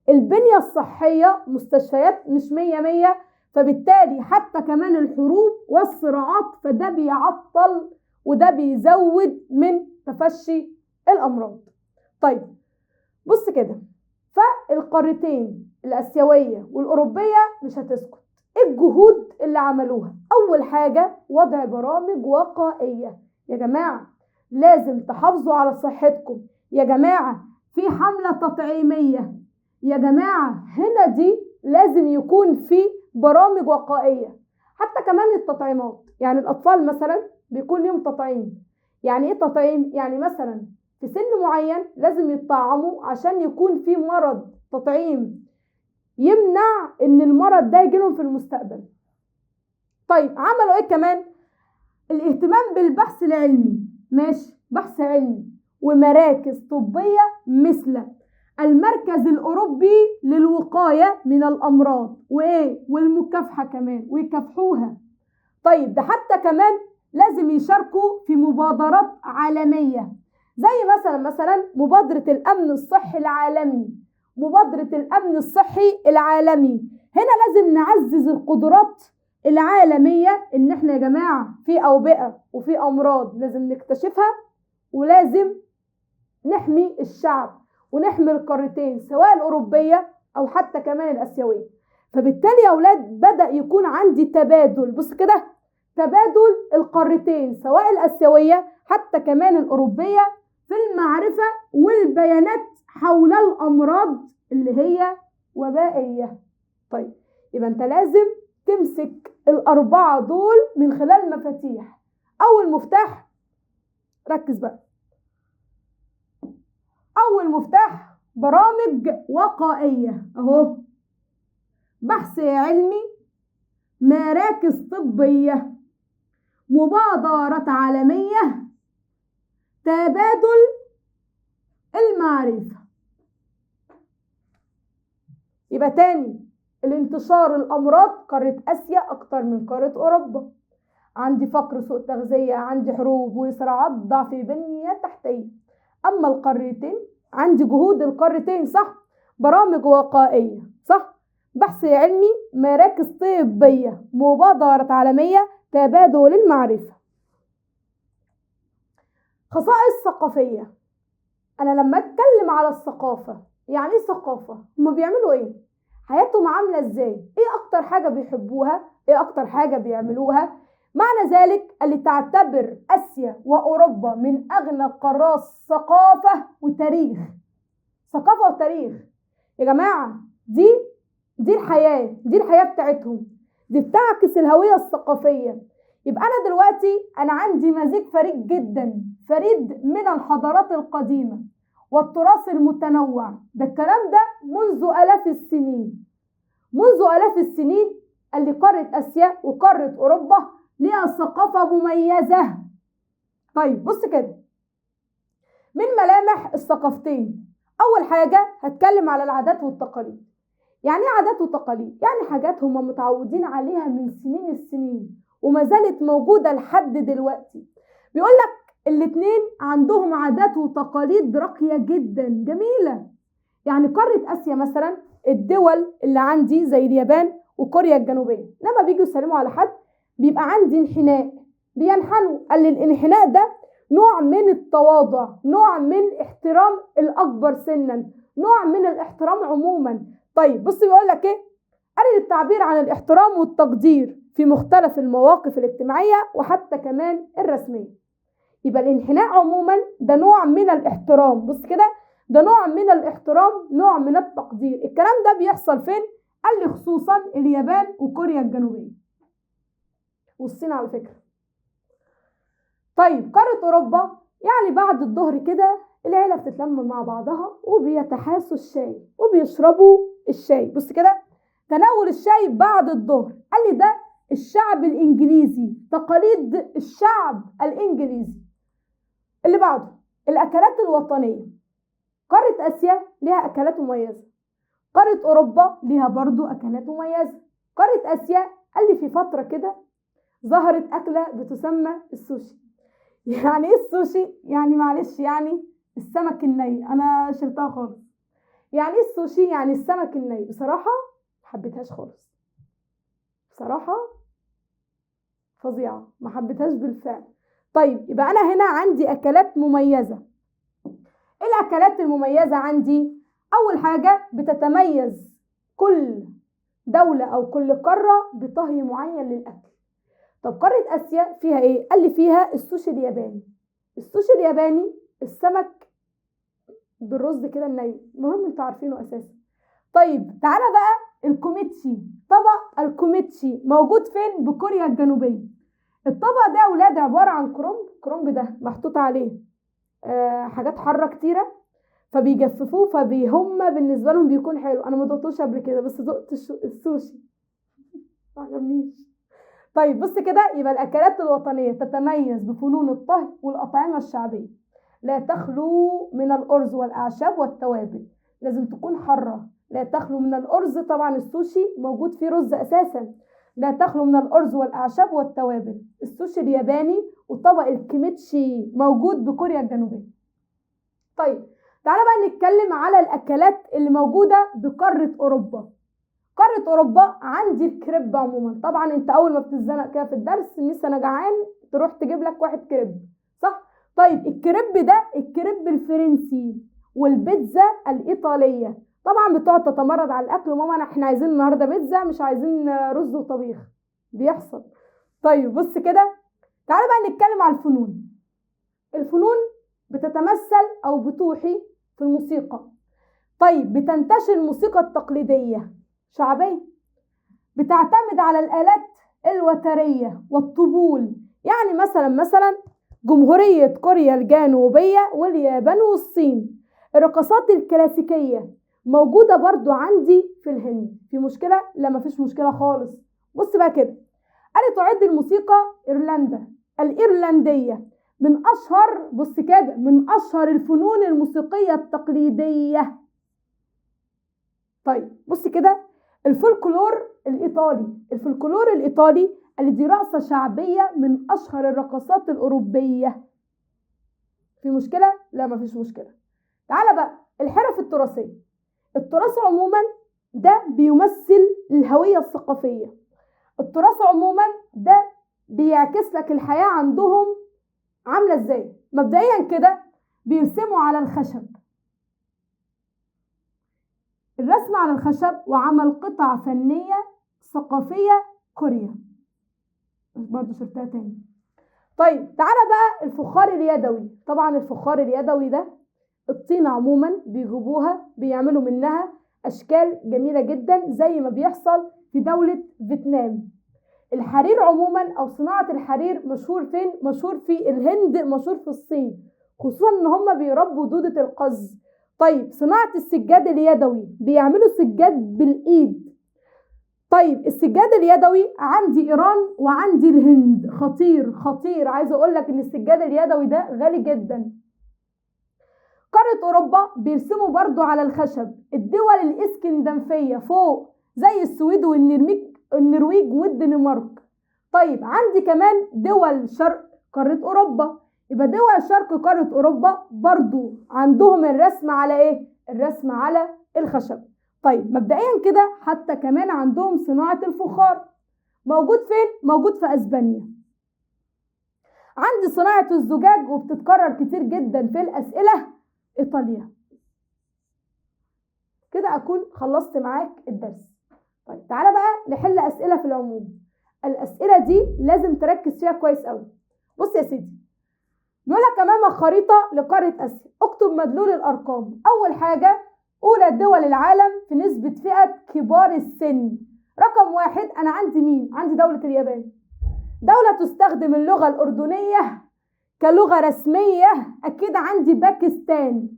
البنية الصحية مستشفيات مش 100، فبالتالي حتى كمان الحروب والصراعات، فده بيعطل وده بيزود من تفشي الأمراض. طيب بص كده، فالقارتين الآسيوية والأوروبية مش هتسكت. ايه الجهود اللي عملوها؟ أول حاجة وضع برامج وقائية. يا جماعة لازم تحافظوا على صحتكم، يا جماعة في حملة تطعيمية، يا جماعة هنا دي لازم يكون في برامج وقائية. حتى كمان التطعيمات، يعني الأطفال مثلا بيكون لهم تطعيم. يعني ايه تطعيم؟ يعني مثلا في سن معين لازم يتطعموا عشان يكون في مرض تطعيم يمنع ان المرض ده يجيلهم في المستقبل. طيب عملوا ايه كمان؟ الاهتمام بالبحث العلمي، ماشي، بحث علمي ومراكز طبية مثل المركز الأوروبي للوقاية من الأمراض والمكافحة كمان، ويكافحوها. طيب ده حتى كمان لازم يشاركوا في مبادرات عالمية، زي مثلا مبادرة الأمن الصحي العالمي. مبادرة الأمن الصحي العالمي هنا لازم نعزز القدرات العالمية، إن احنا يا جماعة في أوبئة وفي أمراض لازم نكتشفها، ولازم نحمي الشعب ونحمي القارتين سواء الأوروبية أو حتى كمان الآسيوية. فبالتالي يا أولاد بدأ يكون عندي تبادل، بص كده، تبادل القارتين سواء الآسيوية حتى كمان الأوروبية في المعرفة والبيانات حول الأمراض اللي هي وبائية. طيب يبقى أنت لازم تمسك الأربعة دول من خلال مفاتيح. أول مفتاح، ركز بقى، أول مفتاح برامج وقائية أهو، بحث علمي، مراكز طبية، مبادرات عالمية، تبادل المعرفة. يبقى تاني، الانتشار الأمراض قارة آسيا أكتر من قارة أوروبا، عندي فقر، سوء تغذية، عندي حروب وصراعات، ضعف بنية تحتية. أما القارتين عندي جهود القارتين، صح، برامج وقائية، صح، بحث علمي، مراكز طبية، مبادرات عالمية، تبادل المعرفة. خصائص ثقافية. أنا لما أتكلم على الثقافة، يعني إيه ثقافة؟ هما بيعملوا إيه؟ حياتهم عاملة إزاي؟ إيه أكتر حاجة بيحبوها؟ إيه أكتر حاجة بيعملوها؟ معنى ذلك اللي تعتبر آسيا وأوروبا من أغنى القارات ثقافة وتاريخ. ثقافة وتاريخ يا جماعة، دي الحياة بتاعتهم، دي بتعكس الهوية الثقافية. يبقى أنا دلوقتي عندي مزيج فريد جدا، فريد من الحضارات القديمة والتراث المتنوع. ده الكلام ده منذ آلاف السنين اللي قارة آسيا وقارة أوروبا ليها ثقافة مميزة. طيب بص كده، من ملامح الثقافتين، أول حاجة هتكلم على العادات والتقاليد. يعني ايه عادات وتقاليد؟ يعني حاجات هم متعودين عليها من سنين السنين وما زالت موجودة لحد دلوقتي. بيقول لك الاتنين عندهم عادات وتقاليد راقية جدا جميلة. يعني قارة آسيا مثلا، الدول اللي عندي زي اليابان وكوريا الجنوبية، لما بيجوا يسلموا على حد بيبقى عندي انحناء، بينحنوا. قال الانحناء ده نوع من التواضع، نوع من احترام الأكبر سنا، نوع من الاحترام عموما. طيب بص بيقول لك ايه؟ قال التعبير عن الاحترام والتقدير في مختلف المواقف الاجتماعية وحتى كمان الرسمية. يبقى الانحناء عموما ده نوع من الاحترام، بص كده، ده نوع من الاحترام، نوع من التقدير. الكلام ده بيحصل فين؟ قال لي خصوصا اليابان وكوريا الجنوبية والصين على فكرة. طيب قارة أوروبا، يعني بعد الظهر كده العيلة بتتلم مع بعضها وبيتحاسوا الشاي وبيشربوا الشاي. بص كده، تناول الشاي بعد الظهر. قال لي ده الشعب الإنجليزي، تقاليد الشعب الإنجليزي. اللي بعده الأكلات الوطنية. قارة آسيا ليها أكلات مميزة، قارة أوروبا ليها برضو أكلات مميزة. قارة آسيا قال لي في فترة كده ظهرت أكلة بتسمى السوشي. يعني إيه السوشي؟ يعني معلش، يعني السمك الني، أنا شلتها خالص. يعني إيه السوشي؟ يعني السمك الني. بصراحة محبتهاش خالص، بصراحة فظيعة، محبتهاش بالفعل. طيب يبقى أنا هنا عندي أكلات مميزة. إيه الأكلات المميزة عندي؟ أول حاجة بتتميز كل دولة أو كل قارة بطهي معين للأكل. طب قارة آسيا فيها إيه؟ قال لي فيها السوشي الياباني. السوشي الياباني السمك بالرز كده الني، مهم انتوا عارفينه أساسا. طيب تعالى بقى الكوميتشي. طبق الكوميتشي موجود فين؟ بكوريا الجنوبية. الطبق ده يا أولاد عبارة عن كرنب ده محطوط عليه حاجات حاره كتيره فبيجففوه، فهم بالنسبه لهم بيكون حلو. انا ما دقتوش قبل كده بس دقت السوشي ما عجبنيش. طيب بص كده، يبقى الاكلات الوطنيه تتميز بفنون الطهي والاطعمه الشعبيه، لا تخلو من الارز والاعشاب والتوابل، لازم تكون حاره. لا تخلو من الارز، طبعا السوشي موجود فيه رز اساسا. لا تخلو من الارز والاعشاب والتوابل. السوشي الياباني وطبق الكيميتشي موجود بكوريا الجنوبيه. طيب تعالى بقى نتكلم على الاكلات اللي موجوده بقاره اوروبا. قاره اوروبا عندي الكريب عموما. طبعا انت اول ما بتتزنق كده في الدرس، ميس انا جعان، تروح تجيب لك واحد كريب، صح؟ طيب الكريب ده الكريب الفرنسي والبيتزا الايطاليه. طبعا بتقعد تتمرد على الاكل، ماما احنا عايزين النهارده بيتزا مش عايزين رز وطبيخ، بيحصل. طيب بص كده، تعالى بقى نتكلم على الفنون. الفنون بتتمثل او بتوحي في الموسيقى. طيب بتنتشر الموسيقى التقليديه شعبيه، بتعتمد على الآلات الوترية والطبول. يعني مثلا جمهورية كوريا الجنوبية واليابان والصين. الرقصات الكلاسيكية موجودة برضو عندي في الهند. في مشكلة؟ لا مفيش مشكلة خالص. بص بقى كده، أنا تعد الموسيقى إيرلندا الإيرلندية من أشهر، بص كده، من أشهر الفنون الموسيقية التقليدية. طيب بص كده، الفولكلور الإيطالي اللي دي رقصة شعبية من أشهر الرقصات الأوروبية. في مشكلة؟ لا مفيش مشكلة. تعالى بقى الحرف التراثية. التراث عموما ده بيمثل الهوية الثقافية. التراث عموما ده بيعكس لك الحياة عندهم عاملة ازاي. مبدئيا كده بيرسموا على الخشب. الرسم على الخشب وعمل قطع فنية ثقافية كوريا. برضو شرطها تاني. طيب تعالى بقى الفخار اليدوي. طبعا الفخار اليدوي ده الطينة عموما بيجيبوها بيعملوا منها أشكال جميلة جدا زي ما بيحصل في دولة فيتنام. الحرير عموما أو صناعة الحرير مشهور فين؟ مشهور في الهند، مشهور في الصين، خصوصا ان هم بيربوا دودة القز. طيب صناعة السجاد اليدوي، بيعملوا سجاد بالإيد. طيب السجاد اليدوي عندي إيران وعندي الهند. خطير عايزة أقول لك إن السجاد اليدوي ده غالي جدا. قارة أوروبا بيرسموا برضو على الخشب. الدول الإسكندنافية فوق زي السويد والنرويج والدنمارك. طيب عندي كمان دول شرق قارة أوروبا. يبقى دول شرق قارة أوروبا برضو عندهم الرسم على إيه؟ الرسم على الخشب. طيب مبدئيا كده حتى كمان عندهم صناعة الفخار. موجود فين؟ موجود في أسبانيا. عندي صناعة الزجاج وبتتكرر كتير جدا في الأسئلة، إيطاليا. كده أكون خلصت معاك الدرس. طيب تعالى بقى نحل أسئلة في العموم. الأسئلة دي لازم تركز فيها كويس قوي. بص يا سيدي، بيقول لك أمامك خريطة لقارة آسيا، اكتب مدلول الأرقام. أول حاجة، أولى دول العالم في نسبة فئة كبار السن. رقم 1 أنا عندي مين؟ عندي دولة اليابان. دولة تستخدم اللغة الأردنية كلغة رسمية، أكيد عندي باكستان.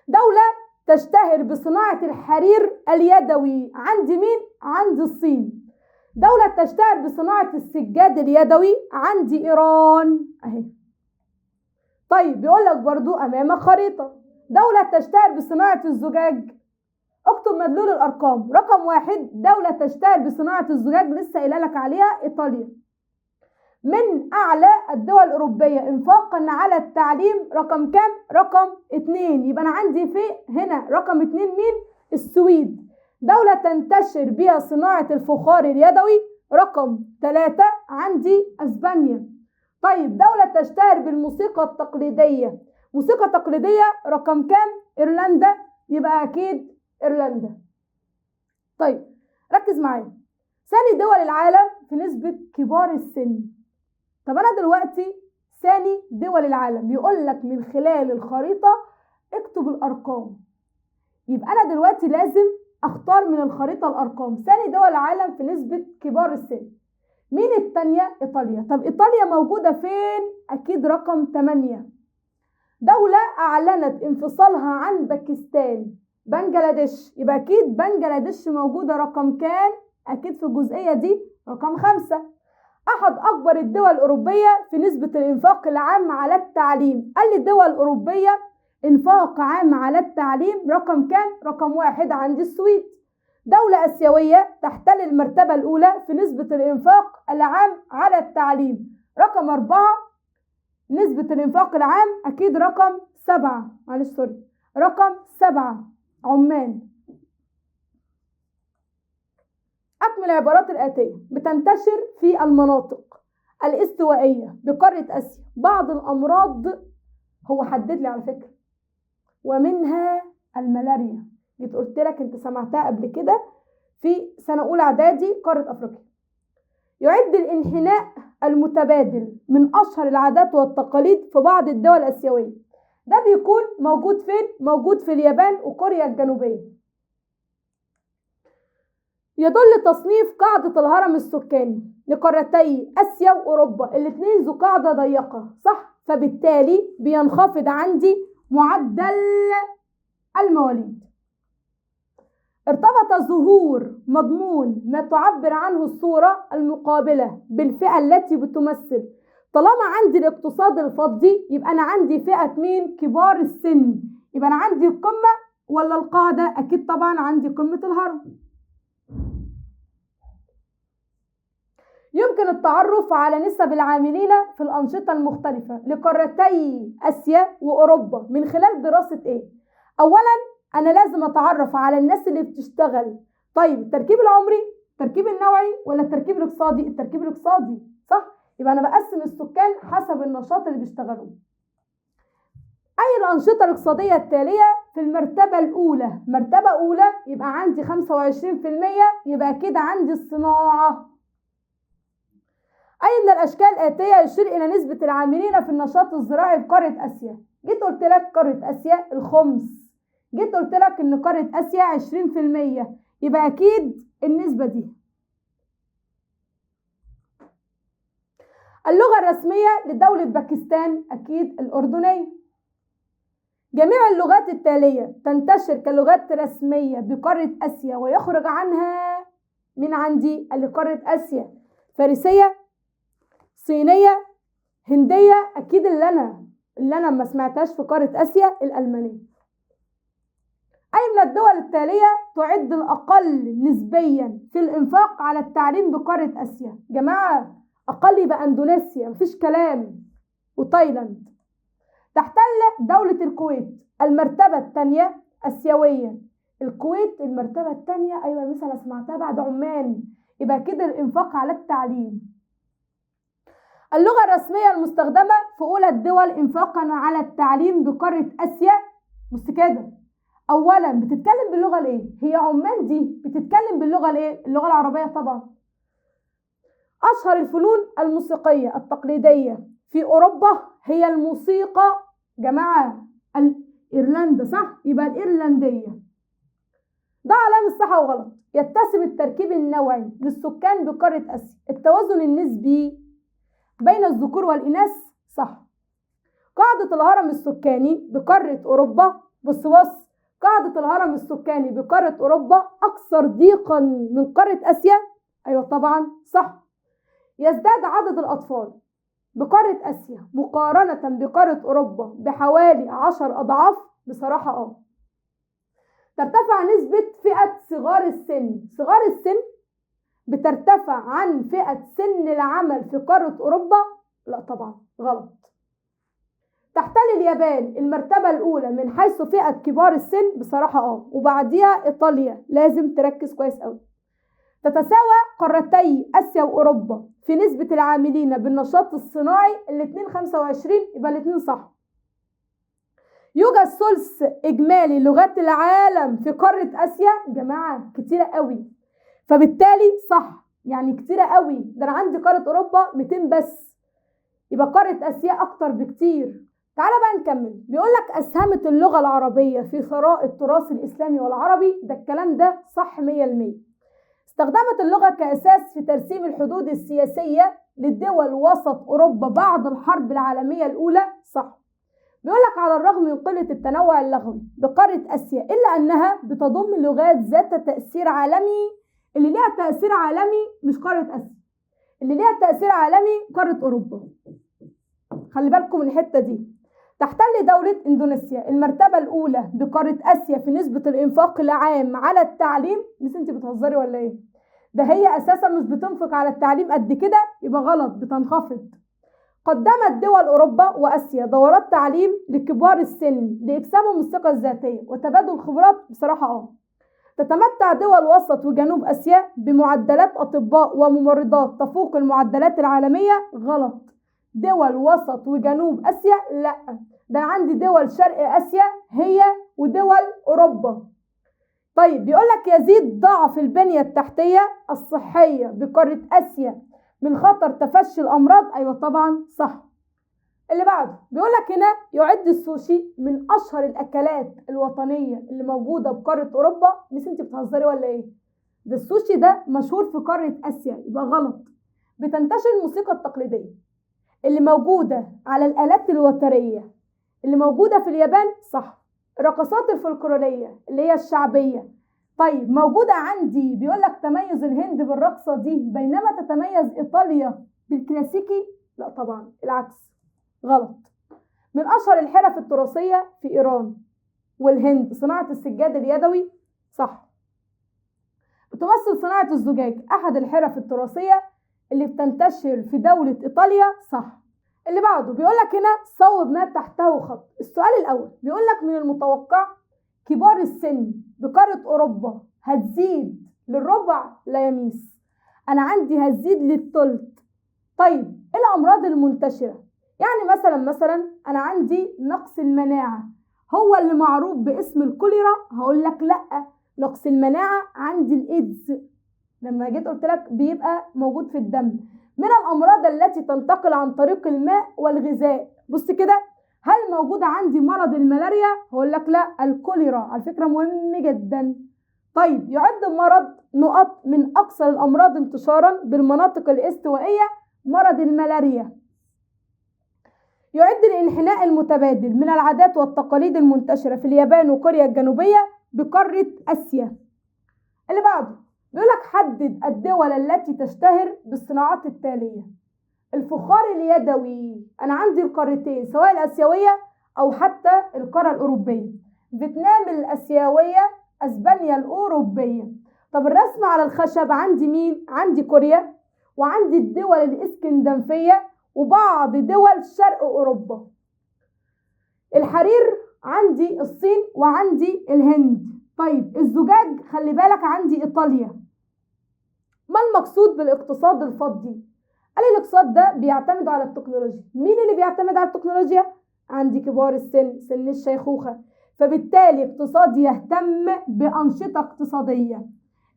دولة تشتهر بصناعة الحرير اليدوي، عندي مين؟ عندي الصين. دولة تشتهر بصناعة السجاد اليدوي، عندي إيران أهي. طيب بيقول لك برضو أمامك خريطة، دولة تشتهر بصناعة الزجاج، اكتب مدلول الأرقام. رقم 1 دولة تشتهر بصناعة الزجاج لسه قايله لك عليها، إيطاليا. من أعلى الدول الأوروبية إنفاقا على التعليم، رقم كام؟ رقم 2. يبقى أنا عندي في هنا رقم 2 مين؟ السويد. دولة تنتشر بها صناعة الفخار اليدوي، رقم 3 عندي أسبانيا. طيب دولة تشتهر بالموسيقى التقليدية، موسيقى تقليدية، رقم كام؟ إيرلندا. يبقى أكيد إيرلندا. طيب ركز معايا، ثاني دول العالم في نسبة كبار السن. طب أنا دلوقتي ثاني دول العالم بيقول لك من خلال الخريطة اكتب الأرقام. يبقى أنا دلوقتي لازم أختار من الخريطة الأرقام. ثاني دول العالم في نسبة كبار السن، مين التانية؟ إيطاليا. طب إيطاليا موجودة فين؟ أكيد رقم 8. دولة أعلنت انفصالها عن باكستان. بنجلاديش. يبقى أكيد بنجلاديش موجودة رقم كام؟ أكيد في الجزئية دي رقم 5. أحد أكبر الدول الأوروبية في نسبة الإنفاق العام على التعليم. قال لي الدول الأوروبية إنفاق عام على التعليم رقم كام؟ رقم 1 عند السويد. دولة آسيوية تحتل المرتبة الأولى في نسبة الإنفاق العام على التعليم. رقم 4 نسبة الإنفاق العام أكيد رقم 7. معلش سوري، رقم 7 عمان. أكمل العبارات الآتية. بتنتشر في المناطق الاستوائية بقارة آسيا بعض الأمراض، هو حدد لي على فكرة، ومنها الملاريا. جيت قلت لك انت سمعتها قبل كده في سنة أولى إعدادي قارة أفريقيا. يعد الانحناء المتبادل من أشهر العادات والتقاليد في بعض الدول الآسيوية. ده بيكون موجود فين؟ موجود في اليابان وكوريا الجنوبية. يدل تصنيف قاعدة الهرم السكاني لقارتي آسيا وأوروبا الاثنين ذو قاعدة ضيقة، صح؟ فبالتالي بينخفض عندي معدل المواليد. ارتبط ظهور مضمون ما تعبر عنه الصورة المقابلة بالفئة التي بتمثل. طالما عندي الاقتصاد الفضي يبقى أنا عندي فئة مين؟ كبار السن. يبقى أنا عندي القمة ولا القاعدة؟ أكيد طبعا عندي قمة الهرم. يمكن التعرف على نسب العاملين في الأنشطة المختلفة لقارتي آسيا وأوروبا من خلال دراسة إيه؟ أولا أنا لازم أتعرف على الناس اللي بتشتغل. طيب التركيب العمري، التركيب النوعي، ولا التركيب الاقتصادي؟ التركيب الاقتصادي، صح؟ يبقى أنا بقسم السكان حسب النشاط اللي بيشتغلوه. أي الأنشطة الاقتصادية التالية في المرتبة الأولى؟ مرتبة أولى يبقى عندي 25%، يبقى كده عندي الصناعة. أي من الأشكال الآتية يشير إلى نسبة العاملين في النشاط الزراعي في قارة آسيا؟ جيت قلت لك قارة آسيا الخمس. جيت قلت لك إن قارة آسيا 20%، يبقى أكيد النسبة دي. اللغة الرسمية لدولة باكستان أكيد الأردنية. جميع اللغات التالية تنتشر كلغات رسمية بقارة آسيا ويخرج عنها من عندي لقارة آسيا فارسية، صينية، هندية. أكيد اللي أنا ما سمعتهاش في قارة آسيا الألمانية. أي من الدول التالية تعد الأقل نسبيا في الإنفاق على التعليم بقارة آسيا؟ جماعة أقل يبقى أندونيسيا، مفيش كلام، وتايلاند. تحتل دولة الكويت المرتبة الثانية آسيويا. الكويت المرتبة الثانية، أيوة مثلا سمعتها بعد عمان، يبقى كده الإنفاق على التعليم. اللغة الرسمية المستخدمة في أولى الدول إنفاقا على التعليم بقارة آسيا. بص كده، أولا بتتكلم باللغة الإيه؟ هي عمان دي بتتكلم باللغة الإيه؟ اللغة العربية طبعا. أشهر الفنون الموسيقية التقليدية في أوروبا هي الموسيقى. جماعة إيرلندا، صح؟ يبقى الإيرلندية. ده علامة صح وغلط. يتسم التركيب النوعي للسكان بقارة آسيا التوازن النسبي بين الذكور والإناث، صح. قاعدة الهرم السكاني بقارة أوروبا، بص قاعدة الهرم السكاني بقارة أوروبا أكثر ضيقا من قارة آسيا. أيوة طبعا صح. يزداد عدد الأطفال بقارة آسيا مقارنة بقارة أوروبا بحوالي 10 أضعاف. بصراحة ترتفع نسبة فئة صغار السن. صغار السن بترتفع عن فئة سن العمل في قارة أوروبا؟ لا طبعا غلط. تحتل اليابان المرتبة الأولى من حيث فئة كبار السن؟ بصراحة وبعديها إيطاليا. لازم تركز كويس أوي. تتساوى قارتي آسيا وأوروبا في نسبة العاملين بالنشاط الصناعي الاتنين 25، يبقى الاتنين صح. يوجد ثلث إجمالي لغات العالم في قارة آسيا. جماعة كتيرة قوي، فبالتالي صح، يعني كتيرة قوي. ده أنا عندي قارة أوروبا 200 بس، يبقى قارة آسيا أكتر بكتير. تعالى بقى نكمل. بيقولك أسهمت اللغة العربية في ثراء التراث الإسلامي والعربي. ده الكلام ده صح 100%. استخدمت اللغة كأساس في ترسيم الحدود السياسية للدول وسط أوروبا بعد الحرب العالمية الأولى، صح. بيقول لك على الرغم من قلة التنوع اللغوي بقارة آسيا إلا أنها بتضم لغات ذات تأثير عالمي. اللي ليها تأثير عالمي مش قارة آسيا، اللي ليها تأثير عالمي قارة أوروبا. خلي بالكم من الحتة دي. تحتل دولة إندونيسيا المرتبة الأولى بقارة آسيا في نسبة الإنفاق العام على التعليم. مش أنت بتهزري ولا إيه؟ ده هي أساسا مش بتنفق على التعليم قد كده، يبقى غلط، بتنخفض. قدمت دول أوروبا وآسيا دورات تعليم لكبار السن لإكسابهم الثقة الذاتية وتبادل خبرات. بصراحة تتمتع دول وسط وجنوب آسيا بمعدلات أطباء وممرضات تفوق المعدلات العالمية. غلط. دول وسط وجنوب آسيا لا، ده عندي دول شرق آسيا هي ودول أوروبا. طيب بيقولك يزيد ضعف البنية التحتية الصحية بقارة آسيا من خطر تفشي الأمراض. أيوة طبعا صح. اللي بعده بيقولك هنا يعد السوشي من أشهر الأكلات الوطنية اللي موجودة بقارة أوروبا. مش انت بتهزري ولا ايه؟ ده السوشي ده مشهور في قارة آسيا، يبقى غلط. بتنتشر الموسيقى التقليدية اللي موجودة على الآلات الوترية اللي موجودة في اليابان. صح. الرقصات الفلكلورية اللي هي الشعبية. طيب موجودة عندي بيقولك تميز الهند بالرقصة دي بينما تتميز إيطاليا بالكلاسيكي. لا طبعا العكس، غلط. من أشهر الحرف التراثية في إيران والهند صناعة السجاد اليدوي. صح. بتمثل صناعة الزجاج أحد الحرف التراثية اللي بتنتشر في دولة إيطاليا. صح. اللي بعده بيقولك هنا صوب ما تحته خط. السؤال الأول بيقولك من المتوقع كبار السن بقارة أوروبا هتزيد للربع لا يميس، أنا عندي هتزيد للثلث. طيب إيه الأمراض المنتشرة؟ يعني مثلا أنا عندي نقص المناعة هو اللي معروف باسم الكوليرا. هقول لك لأ، نقص المناعة عندي الإيدز، لما جيت قلت لك بيبقى موجود في الدم. من الأمراض التي تنتقل عن طريق الماء والغذاء. بص كده، هل موجود عندي مرض الملاريا؟ هقول لك لا، الكوليرا على فكرة مهم جدا. طيب يعد مرض نقط من أكثر الأمراض انتشارا بالمناطق الاستوائية مرض الملاريا. يعد الانحناء المتبادل من العادات والتقاليد المنتشرة في اليابان وكوريا الجنوبية بقارة آسيا. اللي بعده بيقولك حدد الدول التي تشتهر بالصناعات التالية. الفخار اليدوي، أنا عندي القارتين سواء الآسيوية أو حتى القارة الأوروبية. فيتنام الآسيوية، أسبانيا الأوروبية. طب الرسم على الخشب عندي مين؟ عندي كوريا وعندي الدول الإسكندنافية وبعض دول شرق أوروبا. الحرير عندي الصين وعندي الهند. طيب الزجاج خلي بالك عندي إيطاليا. ما المقصود بالاقتصاد الفضي؟ قال لي الاقتصاد ده بيعتمد على التكنولوجيا. مين اللي بيعتمد على التكنولوجيا؟ عندي كبار السن، سن الشيخوخة، فبالتالي اقتصاد يهتم بأنشطة اقتصادية.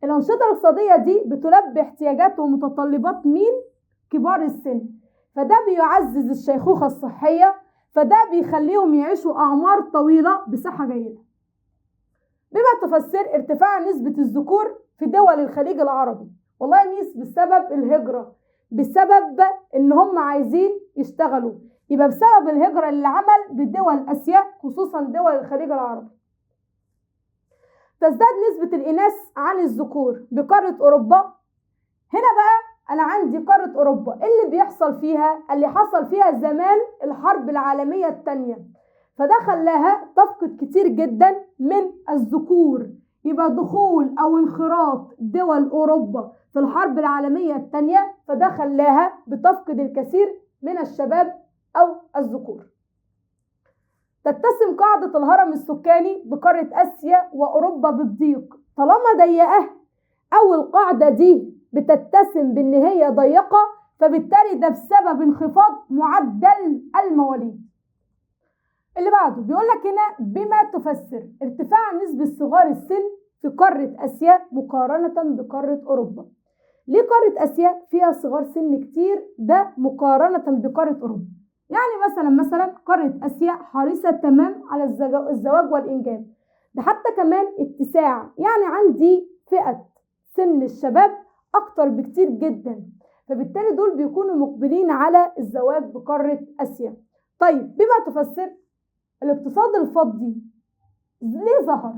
الأنشطة الاقتصادية دي بتلبي احتياجات ومتطلبات مين؟ كبار السن، فده بيعزز الشيخوخة الصحية، فده بيخليهم يعيشوا أعمار طويلة بصحة جيدة. بما تفسر ارتفاع نسبة الذكور في دول الخليج العربي. والله ميس بسبب الهجرة، بسبب ان هم عايزين يشتغلوا، يبقى بسبب الهجرة اللي عمل بدول آسيا خصوصا دول الخليج العربي. تزداد نسبة الإناث عن الذكور بقارة أوروبا. هنا بقى أنا عندي قارة أوروبا اللي بيحصل فيها اللي حصل فيها زمان الحرب العالمية الثانية، فده خلاها تفقد كتير جدا من الذكور. يبقى دخول أو انخراط دول أوروبا في الحرب العالمية الثانية فده خلاها بتفقد الكثير من الشباب أو الذكور. تتسم قاعدة الهرم السكاني بقارة آسيا وأوروبا بالضيق. طالما ضيقة أو القاعدة دي بتتسم بأن هي ضيقة فبالتالي ده بسبب انخفاض معدل المواليد. اللي بعده بيقولك هنا بما تفسر ارتفاع نسبة صغار السن في قارة آسيا مقارنة بقارة أوروبا. ليه قارة آسيا فيها صغار سن كتير؟ ده مقارنة بقارة أوروبا. يعني مثلا قارة آسيا حريصة تمام على الزواج والإنجاب، ده حتى كمان اتساع، يعني عندي فئة سن الشباب أكتر بكتير جدا، فبالتالي دول بيكونوا مقبلين على الزواج بقارة آسيا. طيب بما تفسر الاقتصاد الفضي ليه ظهر؟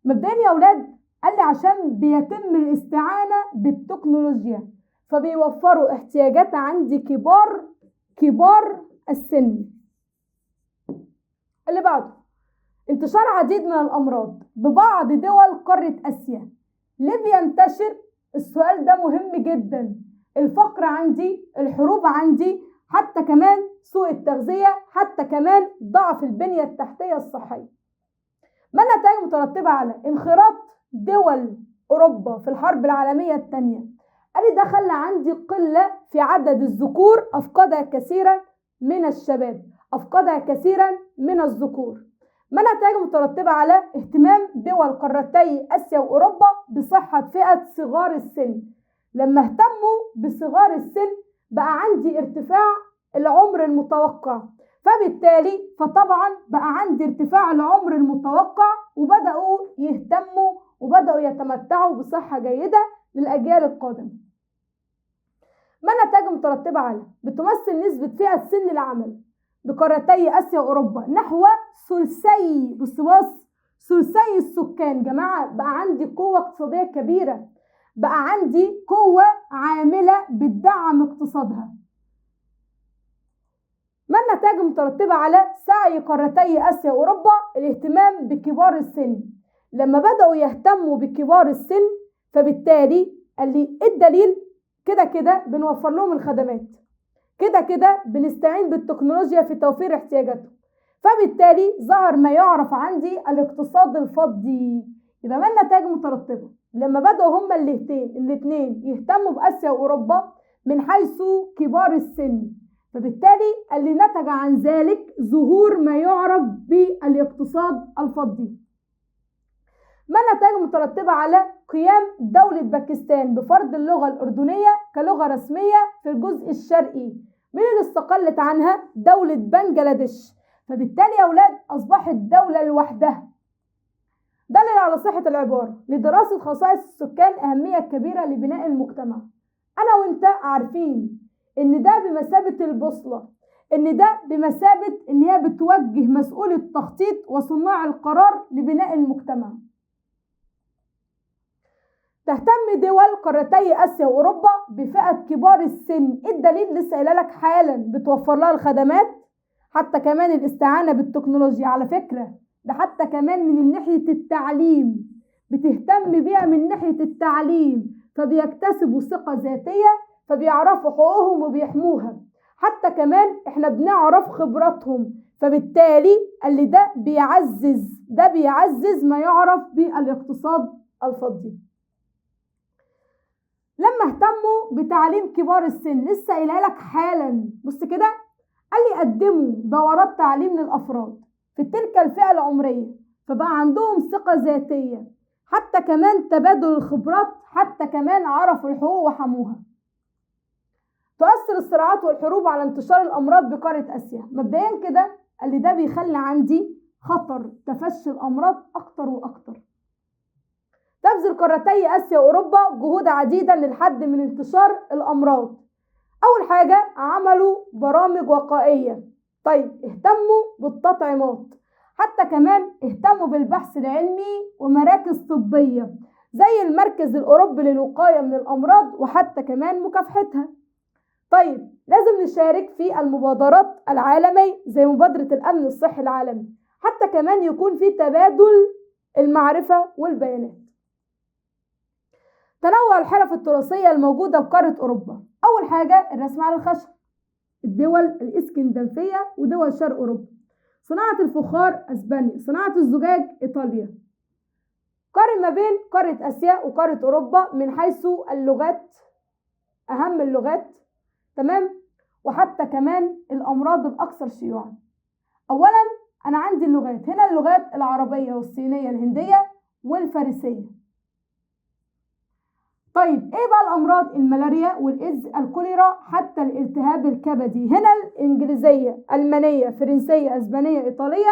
مبدئيا يا أولاد قال لي عشان بيتم الاستعانة بالتكنولوجيا، فبيوفروا احتياجات عندي كبار السن. اللي بعده انتشار عديد من الأمراض ببعض دول قارة آسيا. ليه بينتشر؟ السؤال ده مهم جدا. الفقر عندي، الحروب عندي، حتى كمان سوء التغذية، حتى كمان ضعف البنية التحتية الصحية. ما النتائج المترتبة على انخراط دول أوروبا في الحرب العالمية الثانية؟ قال لي ده خلى عندي قلة في عدد الذكور، أفقدها كثيرا من الشباب، أفقدها كثيرا من الذكور. ما النتائج المترتبة على اهتمام دول قارتي آسيا وأوروبا بصحة فئة صغار السن؟ لما اهتموا بصغار السن بقى عندي ارتفاع العمر المتوقع، فبالتالي فطبعا بقى عندي ارتفاع العمر المتوقع، وبدأوا يهتموا وبدأوا يتمتعوا بصحة جيدة للأجيال القادمة. ما النتائج المترتبة على بتمثل نسبة فئة سن العمل بقارتي آسيا وأوروبا نحو ثلثي ثلثي السكان. جماعة بقى عندي قوة اقتصادية كبيرة، بقى عندي قوة عاملة بتدعم اقتصادها. ما النتائج المترتبة على سعي قارتي آسيا وأوروبا الاهتمام بكبار السن؟ لما بدأوا يهتموا بكبار السن فبالتالي قال لي الدليل كده بنوفر لهم الخدمات، كده بنستعين بالتكنولوجيا في توفير احتياجاتهم، فبالتالي ظهر ما يعرف عندي الاقتصاد الفضي. يبقى ما النتائج المترتبة لما بدأوا هما الاثنين يهتموا بآسيا وأوروبا من حيث كبار السن؟ فبالتالي اللي نتج عن ذلك ظهور ما يعرف بالاقتصاد الفضي. ما النتائج المترتبة على قيام دولة باكستان بفرض اللغة الأردنية كلغة رسمية في الجزء الشرقي؟ من اللي استقلت عنها؟ دولة بنجلاديش. فبالتالي يا أولاد أصبحت دولة لوحدها. دليل على صحة العبارة لدراسة خصائص السكان أهمية كبيرة لبناء المجتمع. أنا وإنت عارفين إن ده بمثابة البوصلة، إن ده بمثابة إن هي بتوجه مسؤول التخطيط وصناع القرار لبناء المجتمع. تهتم دول قارتي آسيا وأوروبا بفئة كبار السن. إيه الدليل؟ لسه قايله لك حالا، بتوفر لها الخدمات، حتى كمان الاستعانة بالتكنولوجيا. على فكرة ده حتى كمان من ناحية التعليم بتهتم بيها، من ناحية التعليم فبيكتسبوا ثقة ذاتية، فبيعرفوا حقوقهم وبيحموها، حتى كمان احنا بنعرف خبراتهم، فبالتالي اللي ده بيعزز ما يعرف بالاقتصاد الفضي. لما اهتموا بتعليم كبار السن، لسه قايلها لك حالا، بص كده، قال لي قدموا دورات تعليم للأفراد في تلك الفئة العمرية، فبقى عندهم ثقة ذاتية، حتى كمان تبادل الخبرات، حتى كمان عرفوا الحقوق وحموها. تؤثر الصراعات والحروب على انتشار الأمراض بقارة آسيا. مبدئيا كده قال لي ده بيخلي عندي خطر تفشي الأمراض أكتر وأكتر. تبذل قارتي آسيا وأوروبا جهود عديدة للحد من انتشار الأمراض. أول حاجة عملوا برامج وقائية، طيب اهتموا بالتطعيمات، حتى كمان اهتموا بالبحث العلمي ومراكز طبية زي المركز الأوروبي للوقاية من الأمراض وحتى كمان مكافحتها. طيب لازم نشارك في المبادرات العالمية زي مبادرة الأمن الصحي العالمي، حتى كمان يكون في تبادل المعرفة والبيانات. تنوع الحرف التراثية الموجودة بقارة أوروبا. أول حاجة الرسم على الخشب، الدول الإسكندنافية ودول شرق أوروبا. صناعة الفخار أسبانيا، صناعة الزجاج إيطاليا. قارن ما بين قارة آسيا وقارة أوروبا من حيث اللغات، أهم اللغات، تمام، وحتى كمان الأمراض الأكثر شيوعا. أولا أنا عندي اللغات، هنا اللغات العربية والصينية الهندية والفارسية. طيب ايه بقى الامراض؟ الملاريا والايدز، الكوليرا، حتى الالتهاب الكبدي. هنا الانجليزيه، المانيه، فرنسيه، اسبانيه، ايطاليه.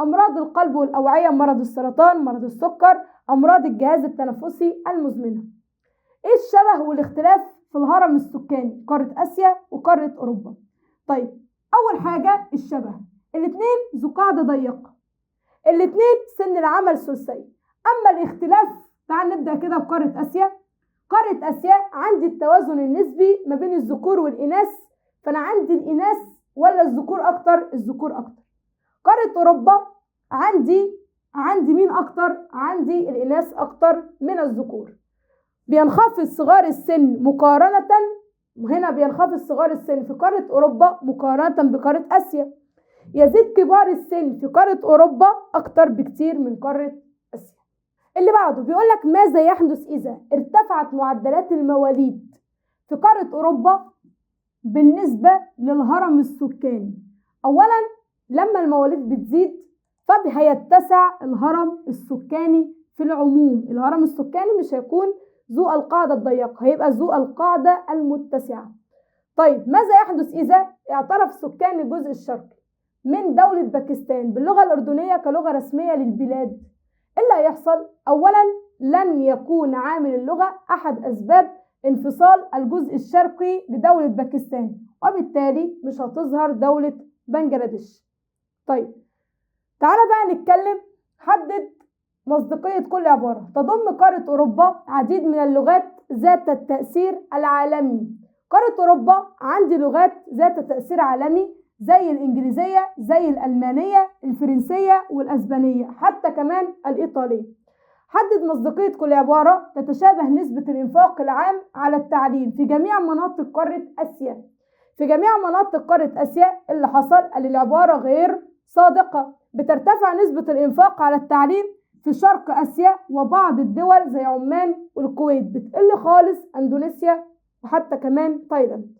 امراض القلب والاوعيه، مرض السرطان، مرض السكر، امراض الجهاز التنفسي المزمنه. ايه الشبه والاختلاف في الهرم السكاني قاره اسيا وقاره اوروبا؟ طيب اول حاجه الشبه، الاتنين ذو قاعدة ضيقة، الاتنين سن العمل ثلثي. أما الاختلاف، تعال نبدأ كده بقارة آسيا. قارة آسيا عندي التوازن النسبي ما بين الذكور والإناث، فأنا عندي الإناث ولا الذكور أكتر؟ الذكور أكتر. قارة أوروبا عندي مين أكتر؟ عندي الإناث أكتر من الذكور. بينخفض صغار السن مقارنة، هنا بينخفض صغار السن في قارة أوروبا مقارنة بقارة آسيا. يزيد كبار السن في قارة أوروبا أكتر بكتير من قارة آسيا. اللي بعده بيقولك ماذا يحدث إذا ارتفعت معدلات المواليد في قارة أوروبا بالنسبة للهرم السكاني؟ أولا لما المواليد بتزيد فهيتسع الهرم السكاني في العموم. الهرم السكاني مش هيكون ذو القاعدة الضيقة، هيبقى ذو القاعدة المتسعة. طيب ماذا يحدث إذا اعترف سكان الجزء الشرقي من دولة باكستان باللغة الأردنية كلغة رسمية للبلاد؟ اللي هيحصل أولا لن يكون عامل اللغة أحد أسباب انفصال الجزء الشرقي لدولة باكستان، وبالتالي مش هتظهر دولة بنجلاديش. طيب تعالى بقى نتكلم، حدد مصداقية كل عبارة. تضم قارة أوروبا عديد من اللغات ذات التأثير العالمي. قارة أوروبا عندي لغات ذات تأثير عالمي زي الإنجليزية، زي الألمانية، الفرنسية والأسبانية، حتى كمان الإيطالية. حدد مصداقية كل عبارة. تتشابه نسبة الإنفاق العام على التعليم في جميع مناطق قارة آسيا. في جميع مناطق قارة آسيا اللي حصل قال العبارة غير صادقة. بترتفع نسبة الإنفاق على التعليم في شرق آسيا وبعض الدول زي عمان والكويت، بتقل خالص أندونيسيا وحتى كمان تايلاند.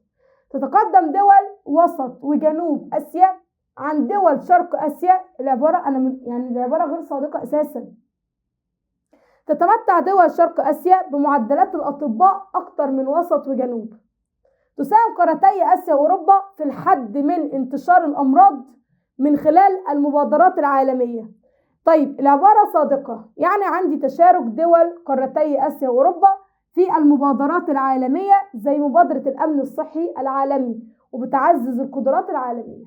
تتقدم دول وسط وجنوب آسيا عن دول شرق آسيا. العبارة العبارة غير صادقة أساسا. تتمتع دول شرق آسيا بمعدلات الأطباء أكتر من وسط وجنوب. تساهم قارتي آسيا وأوروبا في الحد من انتشار الأمراض من خلال المبادرات العالمية. طيب العبارة صادقة، يعني عندي تشارك دول قارتي آسيا وأوروبا في المبادرات العالمية زي مبادرة الأمن الصحي العالمي، وبتعزز القدرات العالمية.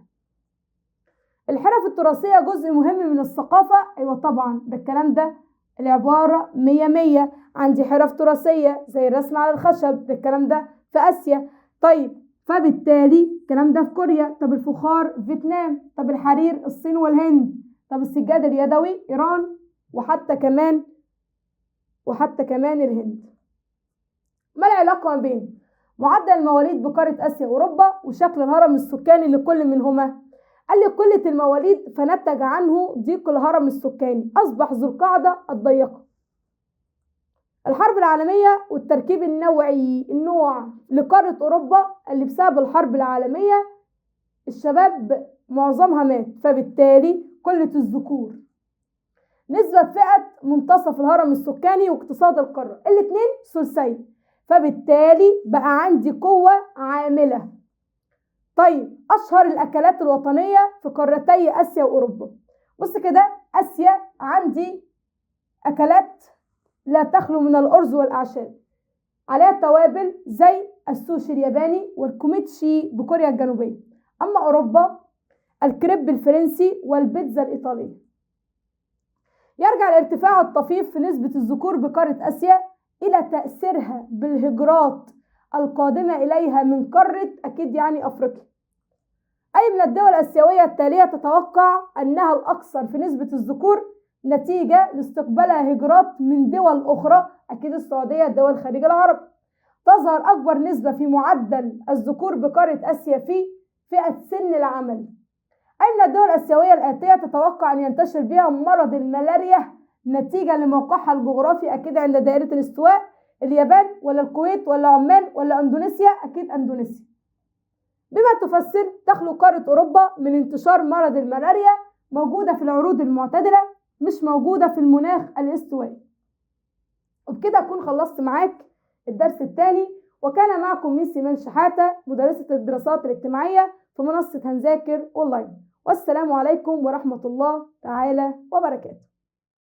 الحرف التراثية جزء مهم من الثقافة. أيوة طبعا ده الكلام ده العبارة 100. عندي حرف تراثية زي الرسم على الخشب، ده الكلام ده في آسيا. طيب فبالتالي الكلام ده في كوريا. طب الفخار فيتنام. طب الحرير الصين والهند. طب السجاد اليدوي إيران وحتى كمان الهند. ما العلاقة ما بين معدل المواليد بقارة آسيا وأوروبا وشكل الهرم السكاني لكل منهما؟ قال لي قلة المواليد فنتج عنه ضيق الهرم السكاني، أصبح ذو القاعدة الضيقة. الحرب العالمية والتركيب النوعي، النوع لقارة أوروبا اللي بسبب الحرب العالمية الشباب معظمها مات، فبالتالي قلة الذكور. نسبة فئة منتصف الهرم السكاني واقتصاد القارة الاتنين ثلثي، فبالتالي بقى عندي قوة عاملة. طيب أشهر الأكلات الوطنية في قارتي آسيا وأوروبا. بص كده، آسيا عندي أكلات لا تخلو من الأرز والأعشاب، عليها توابل زي السوشي الياباني والكوميتشي بكوريا الجنوبية. أما أوروبا الكريب الفرنسي والبيتزا الإيطالية. يرجع الارتفاع الطفيف في نسبة الذكور بقارة آسيا إلى تأثيرها بالهجرات القادمة إليها من قارة أكيد يعني أفريقيا. أي من الدول الآسيوية التالية تتوقع أنها الأكثر في نسبة الذكور نتيجة لاستقبالها هجرات من دول أخرى؟ أكيد السعودية، دول الخليج العربي. تظهر أكبر نسبة في معدل الذكور بقارة آسيا في فئة سن العمل. أي من الدول الآسيوية الآتية تتوقع أن ينتشر بها مرض الملاريا نتيجة لموقعها الجغرافي؟ أكيد عند دائرة الاستواء. اليابان ولا الكويت ولا عمان ولا أندونيسيا؟ أكيد أندونيسيا. بما تفسر تخلو قارة أوروبا من انتشار مرض الملاريا موجودة في العروض المعتدلة، مش موجودة في المناخ الاستوائي. وبكده أكون خلصت معاك الدرس الثاني، وكان معكم ميس إيمان شحاتة مدرسة الدراسات الاجتماعية في منصة هنذاكر أونلاين. والسلام عليكم ورحمة الله تعالى وبركاته.